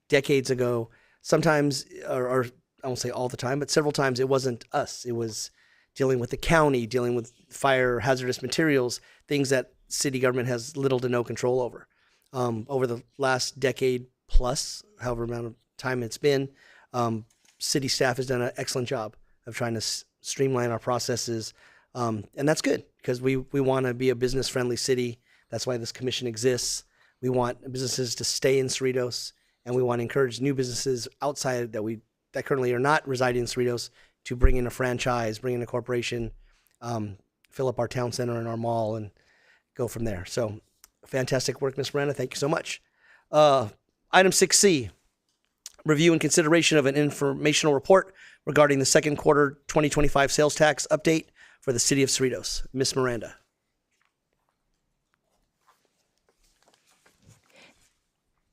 decades ago, sometimes, or I won't say all the time, but several times it wasn't us. It was dealing with the county, dealing with fire, hazardous materials, things that city government has little to no control over. Over the last decade plus, however amount of time it's been, city staff has done an excellent job of trying to streamline our processes. And that's good because we want to be a business-friendly city. That's why this commission exists. We want businesses to stay in Cerritos, and we want to encourage new businesses outside that currently are not residing in Cerritos to bring in a franchise, bring in a corporation, fill up our town center and our mall, and go from there. So fantastic work, Ms. Miranda. Thank you so much. Item 6C, review and consideration of an informational report regarding the second quarter 2025 sales tax update for the city of Cerritos. Ms. Miranda.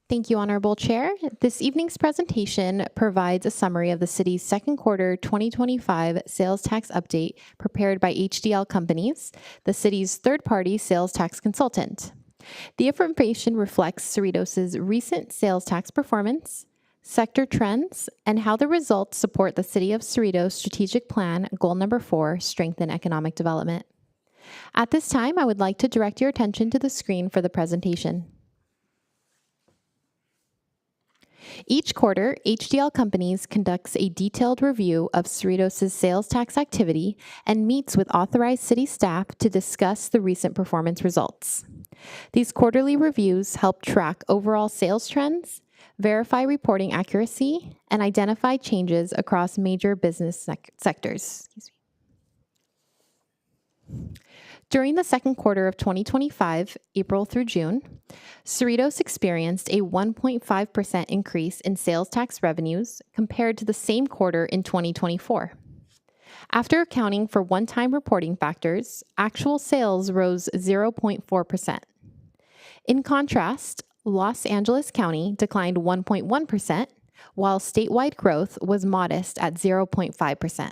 Thank you, Honorable Chair. This evening's presentation provides a summary of the city's second quarter 2025 sales tax update prepared by HDL Companies, the city's third-party sales tax consultant. The information reflects Cerritos' recent sales tax performance, sector trends, and how the results support the City of Cerritos strategic plan, goal number 4, strengthen economic development. At this time, I would like to direct your attention to the screen for the presentation. Each quarter, HDL Companies conducts a detailed review of Cerritos' sales tax activity and meets with authorized city staff to discuss the recent performance results. These quarterly reviews help track overall sales trends, verify reporting accuracy, and identify changes across major business sectors. During the second quarter of 2025, April through June, Cerritos experienced a 1.5% increase in sales tax revenues compared to the same quarter in 2024. After accounting for one-time reporting factors, actual sales rose 0.4%. In contrast, Los Angeles County declined 1.1%, while statewide growth was modest at 0.5%.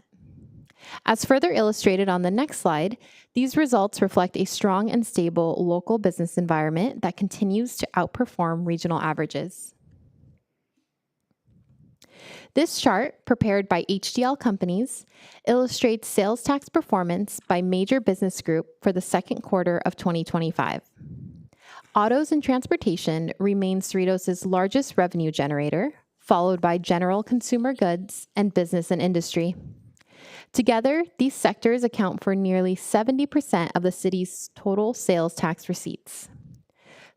As further illustrated on the next slide, these results reflect a strong and stable local business environment that continues to outperform regional averages. This chart, prepared by HDL Companies, illustrates sales tax performance by major business group for the second quarter of 2025. Autos and transportation remains Cerritos' largest revenue generator, followed by general consumer goods and business and industry. Together, these sectors account for nearly 70% of the city's total sales tax receipts.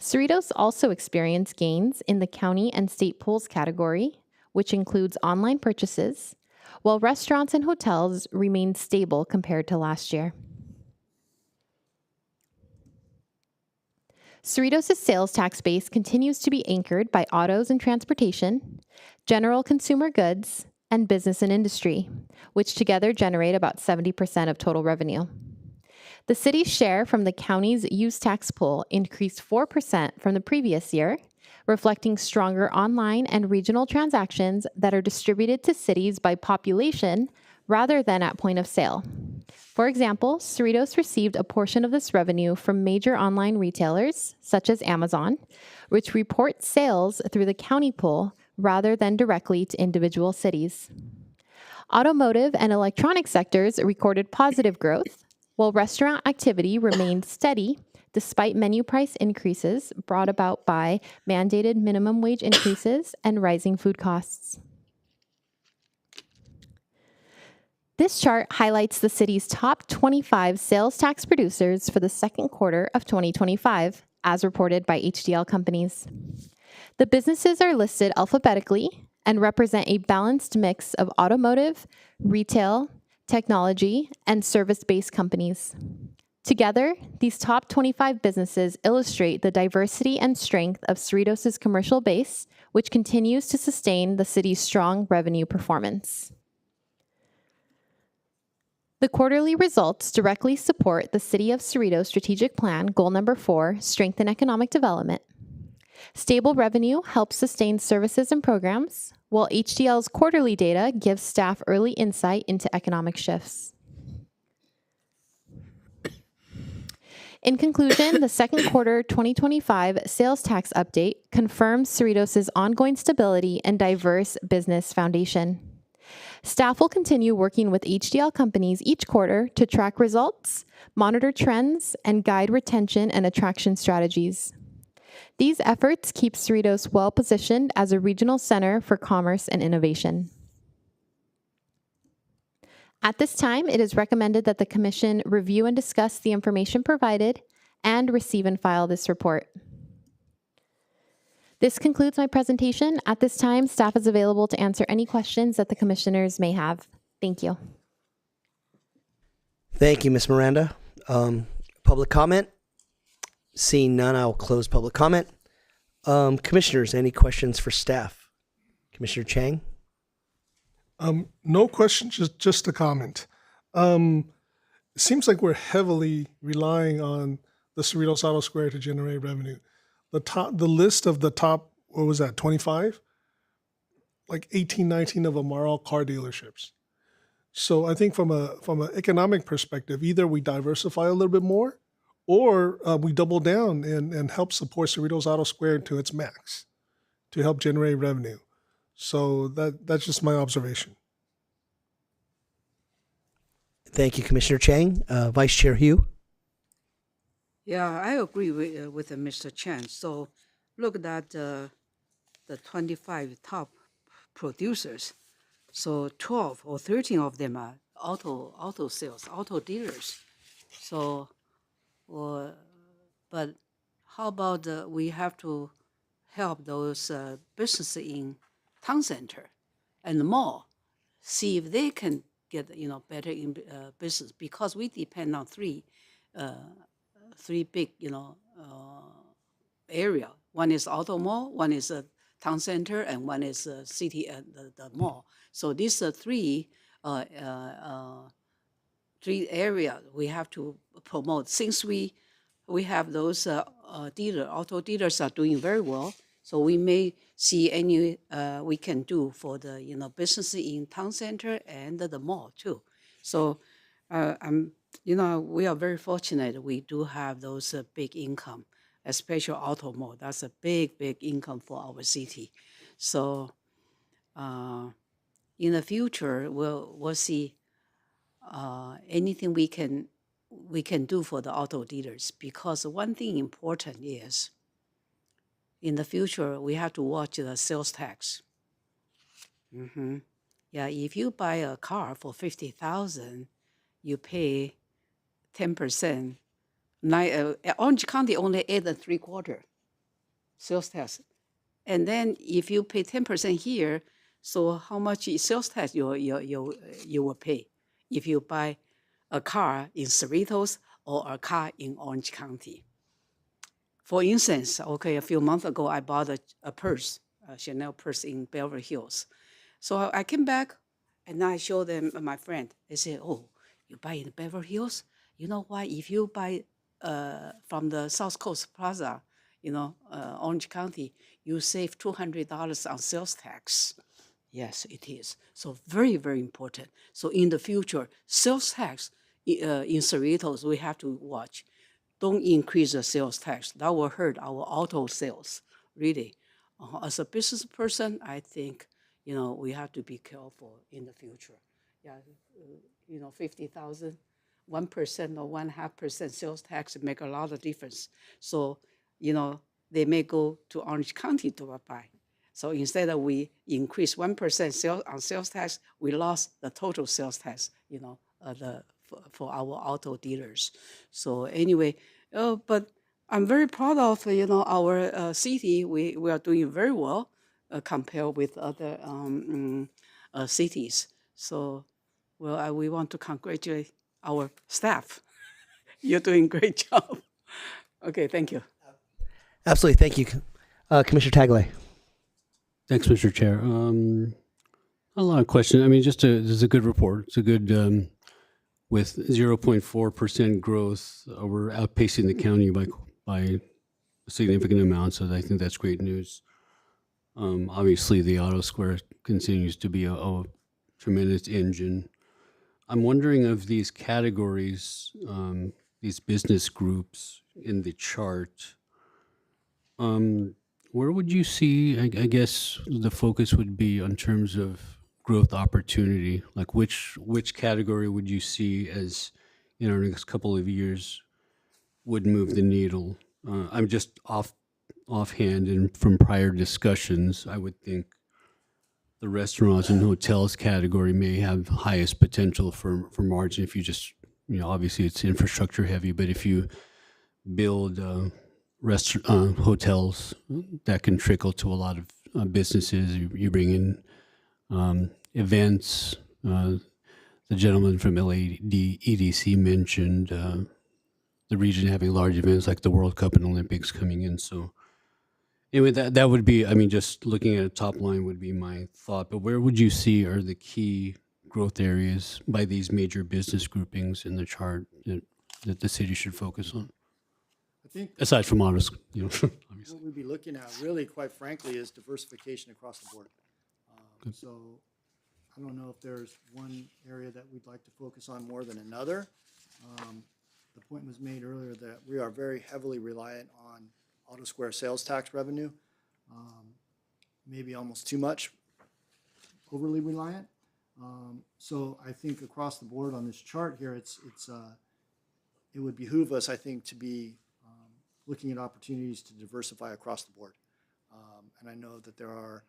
Cerritos also experienced gains in the county and state pools category, which includes online purchases, while restaurants and hotels remained stable compared to last year. Cerritos' sales tax base continues to be anchored by autos and transportation, general consumer goods, and business and industry, which together generate about 70% of total revenue. The city's share from the county's use tax pool increased 4% from the previous year, reflecting stronger online and regional transactions that are distributed to cities by population rather than at point of sale. For example, Cerritos received a portion of this revenue from major online retailers, such as Amazon, which report sales through the county pool rather than directly to individual cities. Automotive and electronic sectors recorded positive growth, while restaurant activity remained steady despite menu price increases brought about by mandated minimum wage increases and rising food costs. This chart highlights the city's top 25 sales tax producers for the second quarter of 2025, as reported by HDL Companies. The businesses are listed alphabetically and represent a balanced mix of automotive, retail, technology, and service-based companies. Together, these top 25 businesses illustrate the diversity and strength of Cerritos' commercial base, which continues to sustain the city's strong revenue performance. The quarterly results directly support the City of Cerritos strategic plan, goal number 4, strengthen economic development. Stable revenue helps sustain services and programs, while HDL's quarterly data gives staff early insight into economic shifts. In conclusion, the second quarter 2025 sales tax update confirms Cerritos' ongoing stability and diverse business foundation. Staff will continue working with HDL Companies each quarter to track results, monitor trends, and guide retention and attraction strategies. These efforts keep Cerritos well-positioned as a regional center for commerce and innovation. At this time, it is recommended that the Commission review and discuss the information provided and receive and file this report. This concludes my presentation. At this time, staff is available to answer any questions that the Commissioners may have. Thank you. Thank you, Ms. Miranda. Public comment? Seeing none, I'll close public comment. Commissioners, any questions for staff? Commissioner Chang? No questions, just a comment. It seems like we're heavily relying on the Cerritos Auto Square to generate revenue. The list of the top, what was that, 25? Like 18, 19 of them are all car dealerships. So I think from an economic perspective, either we diversify a little bit more, or we double down and help support Cerritos Auto Square to its max to help generate revenue. So that's just my observation. Thank you, Commissioner Chang. Vice Chair Hugh? Yeah, I agree with Mr. Chen. So look at the 25 top producers. So 12 or 13 of them are auto sales, auto dealers. So, but how about we have to help those businesses in town center and the mall, see if they can get better in business, because we depend on three big area. One is auto mall, one is a town center, and one is a city and the mall. So these are three areas we have to promote. Since we have those auto dealers are doing very well, so we may see any we can do for the business in town center and the mall too. So we are very fortunate. We do have those big income, especially automobile. That's a big, big income for our city. So in the future, we'll see anything we can do for the auto dealers, because one thing important is in the future we have to watch the sales tax. Yeah, if you buy a car for 50,000, you pay 10%. Orange County only 8.75% sales tax, and then if you pay 10% here, so how much sales tax you will pay if you buy a car in Cerritos or a car in Orange County? For instance, okay, a few months ago I bought a purse, a Chanel purse in Beverly Hills. So I came back and I showed them my friend. They said, "Oh, you buy in Beverly Hills? You know why? If you buy from the South Coast Plaza, Orange County, you save $200 on sales tax." Yes, it is. So very, very important. So in the future, sales tax in Cerritos, we have to watch. Don't increase the sales tax. That will hurt our auto sales, really. As a business person, I think, we have to be careful in the future. Yeah, 50,000, 1% or 1.5% sales tax make a lot of difference. So, they may go to Orange County to buy. So instead of we increase 1% on sales tax, we lost the total sales tax, for our auto dealers. So anyway, but I'm very proud of our city. We are doing very well compared with other cities. So, we want to congratulate our staff. You're doing a great job. Okay, thank you. Absolutely. Thank you. Commissioner Taglay. Thanks, Mr. Chair. A lot of questions. I mean, this is a good report. It's a good, with 0.4% growth, we're outpacing the county by a significant amount. So I think that's great news. Obviously, the Auto Square continues to be a tremendous engine. I'm wondering of these categories, these business groups in the chart, where would you see, I guess the focus would be in terms of growth opportunity? Like which category would you see as in our next couple of years would move the needle? I'm just offhand and from prior discussions, I would think the restaurants and hotels category may have highest potential for margin if you just, obviously it's infrastructure heavy, but if you build hotels that can trickle to a lot of businesses, you bring in events. The gentleman from EDC mentioned the region having large events like the World Cup and Olympics coming in. So anyway, that would be, just looking at a top line would be my thought. But where would you see are the key growth areas by these major business groupings in the chart that the city should focus on? I think Aside from autos, obviously. what we'd be looking at, really, quite frankly, is diversification across the board. So I don't know if there's one area that we'd like to focus on more than another. The point was made earlier that we are very heavily reliant on Auto Square sales tax revenue, maybe almost too much, overly reliant. So I think across the board on this chart here, it would behoove us, I think, to be looking at opportunities to diversify across the board. And I know that there are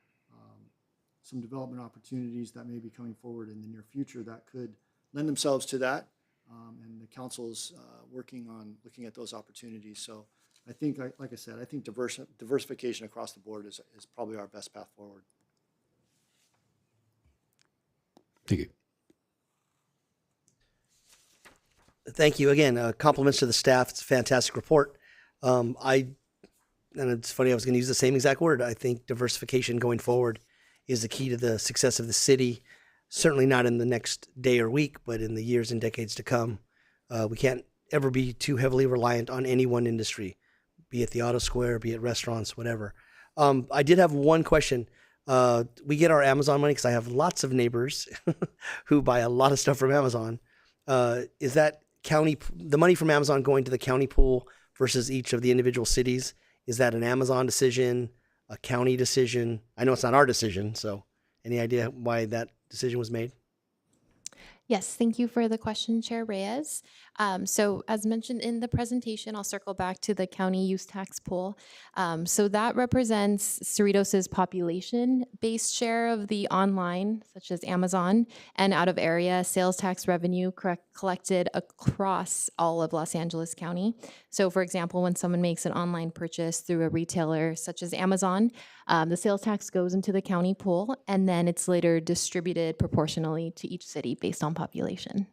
some development opportunities that may be coming forward in the near future that could lend themselves to that. And the council's working on looking at those opportunities. So I think, like I said, I think diversification across the board is probably our best path forward. Thank you. Thank you again. Compliments to the staff. It's a fantastic report. And it's funny, I was going to use the same exact word. I think diversification going forward is the key to the success of the city. Certainly not in the next day or week, but in the years and decades to come. We can't ever be too heavily reliant on any one industry, be it the Auto Square, be it restaurants, whatever. I did have one question. We get our Amazon money because I have lots of neighbors who buy a lot of stuff from Amazon. Is that the money from Amazon going to the county pool versus each of the individual cities? Is that an Amazon decision, a county decision? I know it's not our decision, so any idea why that decision was made? Yes, thank you for the question, Chair Reyes. So as mentioned in the presentation, I'll circle back to the county use tax pool. So that represents Cerritos's population-based share of the online, such as Amazon, and out-of-area sales tax revenue collected across all of Los Angeles County. So for example, when someone makes an online purchase through a retailer such as Amazon, the sales tax goes into the county pool, and then it's later distributed proportionally to each city based on population.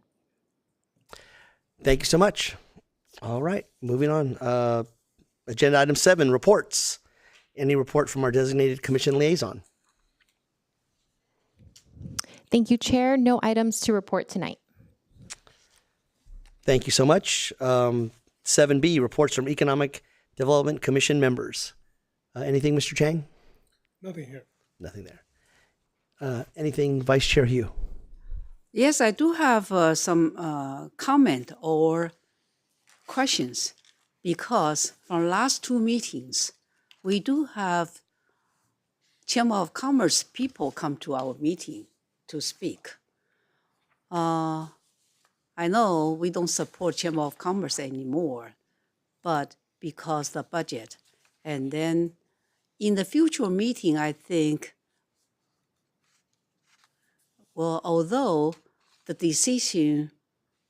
Thank you so much. All right, moving on. Agenda item 7, reports. Any report from our designated commission liaison? Thank you, Chair. No items to report tonight. Thank you so much. 7B, reports from Economic Development Commission members. Anything, Mr. Chang? Nothing here. Nothing there. Anything, Vice Chair Hugh? Yes, I do have some comment or questions because from last 2 meetings, we do have Chamber of Commerce people come to our meeting to speak. I know we don't support Chamber of Commerce anymore, but because the budget. And then in the future meeting, I think, well, although the decision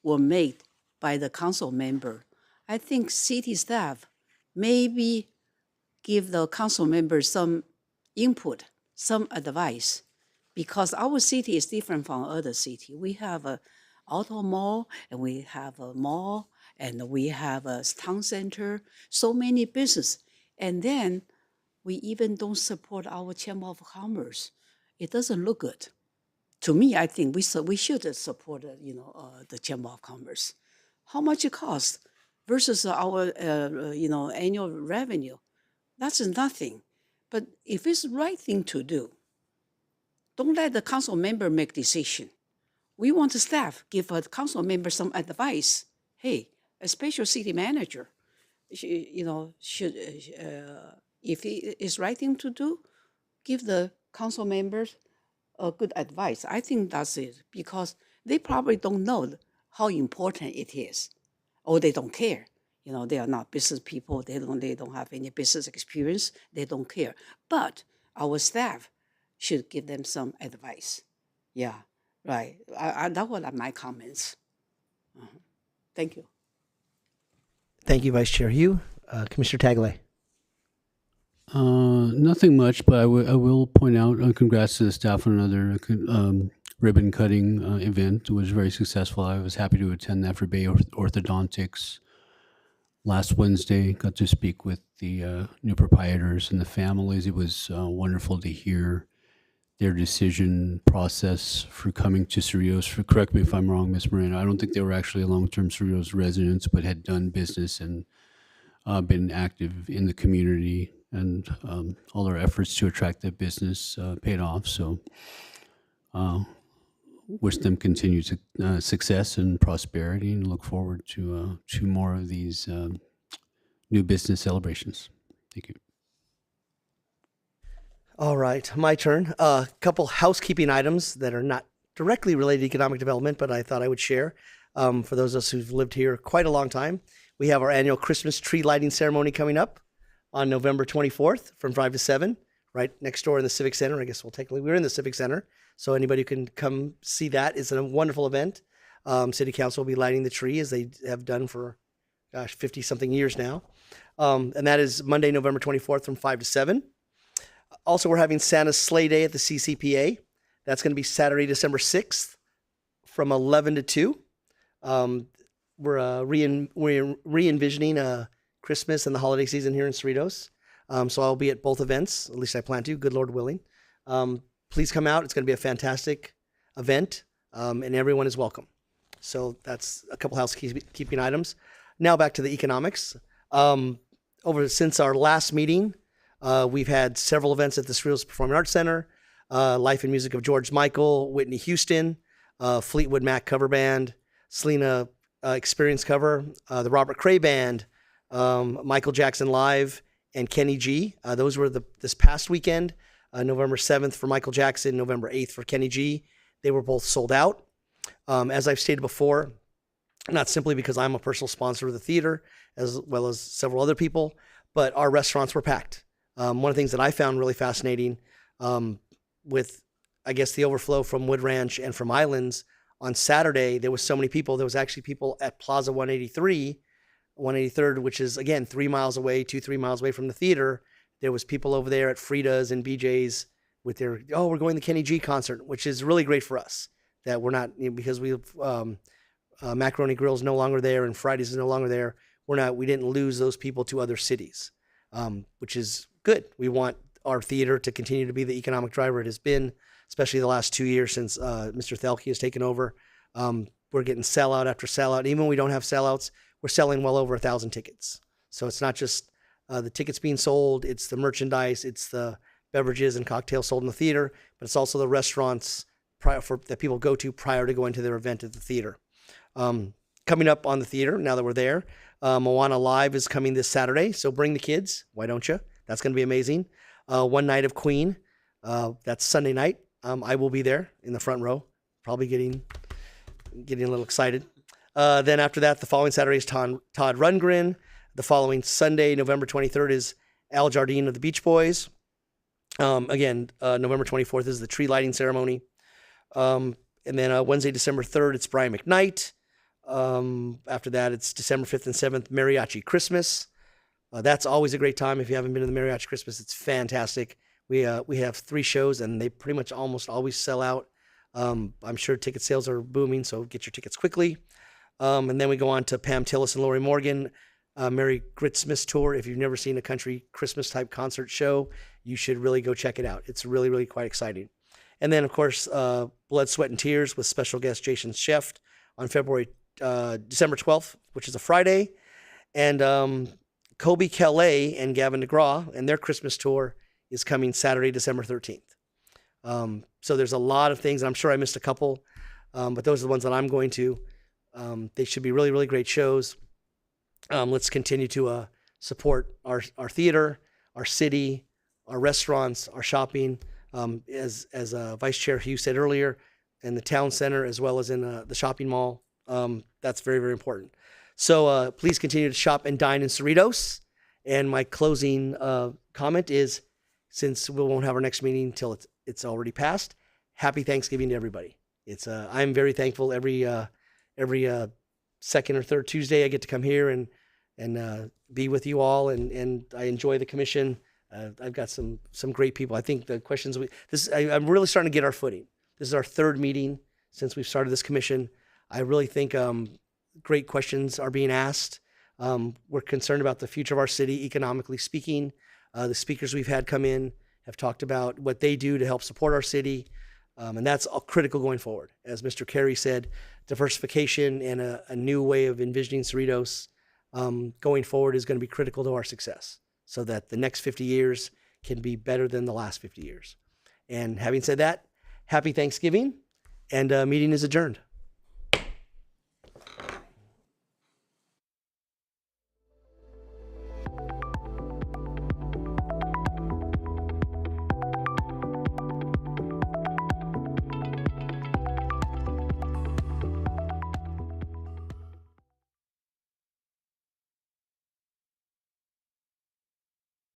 were made by the council member, I think city staff maybe give the council members some input, some advice, because our city is different from other city. We have a auto mall, and we have a mall, and we have a town center, so many business. And then we even don't support our Chamber of Commerce. It doesn't look good. To me, I think we should support the Chamber of Commerce. How much it costs versus our annual revenue? That's nothing. But if it's the right thing to do, don't let the council member make decision. We want the staff give a council member some advice. Hey, a special city manager, should if it is right thing to do, give the council members a good advice. I think that's it, because they probably don't know how important it is, or they don't care. They are not business people. They don't have any business experience. They don't care. But our staff should give them some advice. Yeah, right. That was my comments. Thank you. Thank you, Vice Chair Hugh. Commissioner Taglay. Nothing much, but I will point out congrats to the staff on another ribbon cutting event. It was very successful. I was happy to attend that for Bay Orthodontics last Wednesday. Got to speak with the new proprietors and the families. It was wonderful to hear their decision process for coming to Cerritos. Correct me if I'm wrong, Ms. Moreno. I don't think they were actually long-term Cerritos residents, but had done business and been active in the community. And all our efforts to attract that business paid off. So wish them continued success and prosperity, and look forward to more of these new business celebrations. Thank you. All right, my turn. A couple housekeeping items that are not directly related to economic development, but I thought I would share. For those of us who've lived here quite a long time, we have our annual Christmas tree lighting ceremony coming up on November 24th from 5 to 7, right next door in the Civic Center. I guess we're in the Civic Center, so anybody who can come see that. It's a wonderful event. City Council will be lighting the tree as they have done for, 50-something years now. And that is Monday, November 24th from 5 to 7. Also, we're having Santa's Sleigh Day at the CCPA. That's going to be Saturday, December 6th from 11 to 2. We're re-envisioning Christmas and the holiday season here in Cerritos. So I'll be at both events, at least I plan to, good Lord willing. Please come out. It's going to be a fantastic event, and everyone is welcome. So that's a couple housekeeping items. Now back to the economics. Since our last meeting, we've had several events at the Cerritos Performing Arts Center. Life and Music of George Michael, Whitney Houston, Fleetwood Mac cover band, Selena Experience cover, the Robert Cray Band, Michael Jackson Live, and Kenny G. Those were this past weekend, November 7th for Michael Jackson, November 8th for Kenny G. They were both sold out. As I've stated before, not simply because I'm a personal sponsor of the theater, as well as several other people, but our restaurants were packed. One of the things that I found really fascinating with, I guess, the overflow from Wood Ranch and from Islands, on Saturday, there was so many people. There was actually people at Plaza 183rd, which is, again, 3 miles away, 3 miles away from the theater. There was people over there at Frida's and BJ's with their, we're going to the Kenny G concert, which is really great for us. That we're not, because we Macaroni Grill is no longer there and Fridays is no longer there. We didn't lose those people to other cities, which is good. We want our theater to continue to be the economic driver it has been, especially the last 2 years since Mr. Thelke has taken over. We're getting sellout after sellout. Even when we don't have sellouts, we're selling well over 1,000 tickets. So it's not just the tickets being sold, it's the merchandise, it's the beverages and cocktails sold in the theater, but it's also the restaurants that people go to prior to going to their event at the theater. Coming up on the theater, now that we're there, Moana Live is coming this Saturday, so bring the kids. Why don't you? That's going to be amazing. One Night of Queen, that's Sunday night. I will be there in the front row, probably getting a little excited. Then after that, the following Saturday is Todd Rundgren. The following Sunday, November 23rd, is Al Jardine of the Beach Boys. Again, November 24th is the tree lighting ceremony. And then Wednesday, December 3rd, it's Brian McKnight. After that, it's December 5th and 7th, Mariachi Christmas. That's always a great time. If you haven't been to the Mariachi Christmas, it's fantastic. We have 3 shows, and they pretty much almost always sell out. I'm sure ticket sales are booming, so get your tickets quickly. And then we go on to Pam Tillis and Lori Morgan, Mary Gritsmith's tour. If you've never seen a country Christmas type concert show, you should really go check it out. It's really, really quite exciting. And then, of course, Blood, Sweat, and Tears with special guest Jason Sheft on December 12th, which is a Friday. And Kobe Kelly and Gavin DeGraw and their Christmas tour is coming Saturday, December 13th. So there's a lot of things. I'm sure I missed a couple, but those are the ones that I'm going to. They should be really, really great shows. Let's continue to support our theater, our city, our restaurants, our shopping. As Vice Chair Hughes said earlier, in the town center as well as in the shopping mall. That's very, very important. So please continue to shop and dine in Cerritos. And my closing comment is, since we won't have our next meeting until it's already passed, happy Thanksgiving to everybody. I'm very thankful every second or third Tuesday I get to come here and be with you all, and I enjoy the commission. I've got some great people. I think the questions I'm really starting to get our footing. This is our 3rd meeting since we've started this commission. I really think great questions are being asked. We're concerned about the future of our city, economically speaking. The speakers we've had come in have talked about what they do to help support our city, and that's all critical going forward. As Mr. Carey said, diversification and a new way of envisioning Cerritos going forward is going to be critical to our success, so that the next 50 years can be better than the last 50 years. And having said that, happy Thanksgiving, and meeting is adjourned.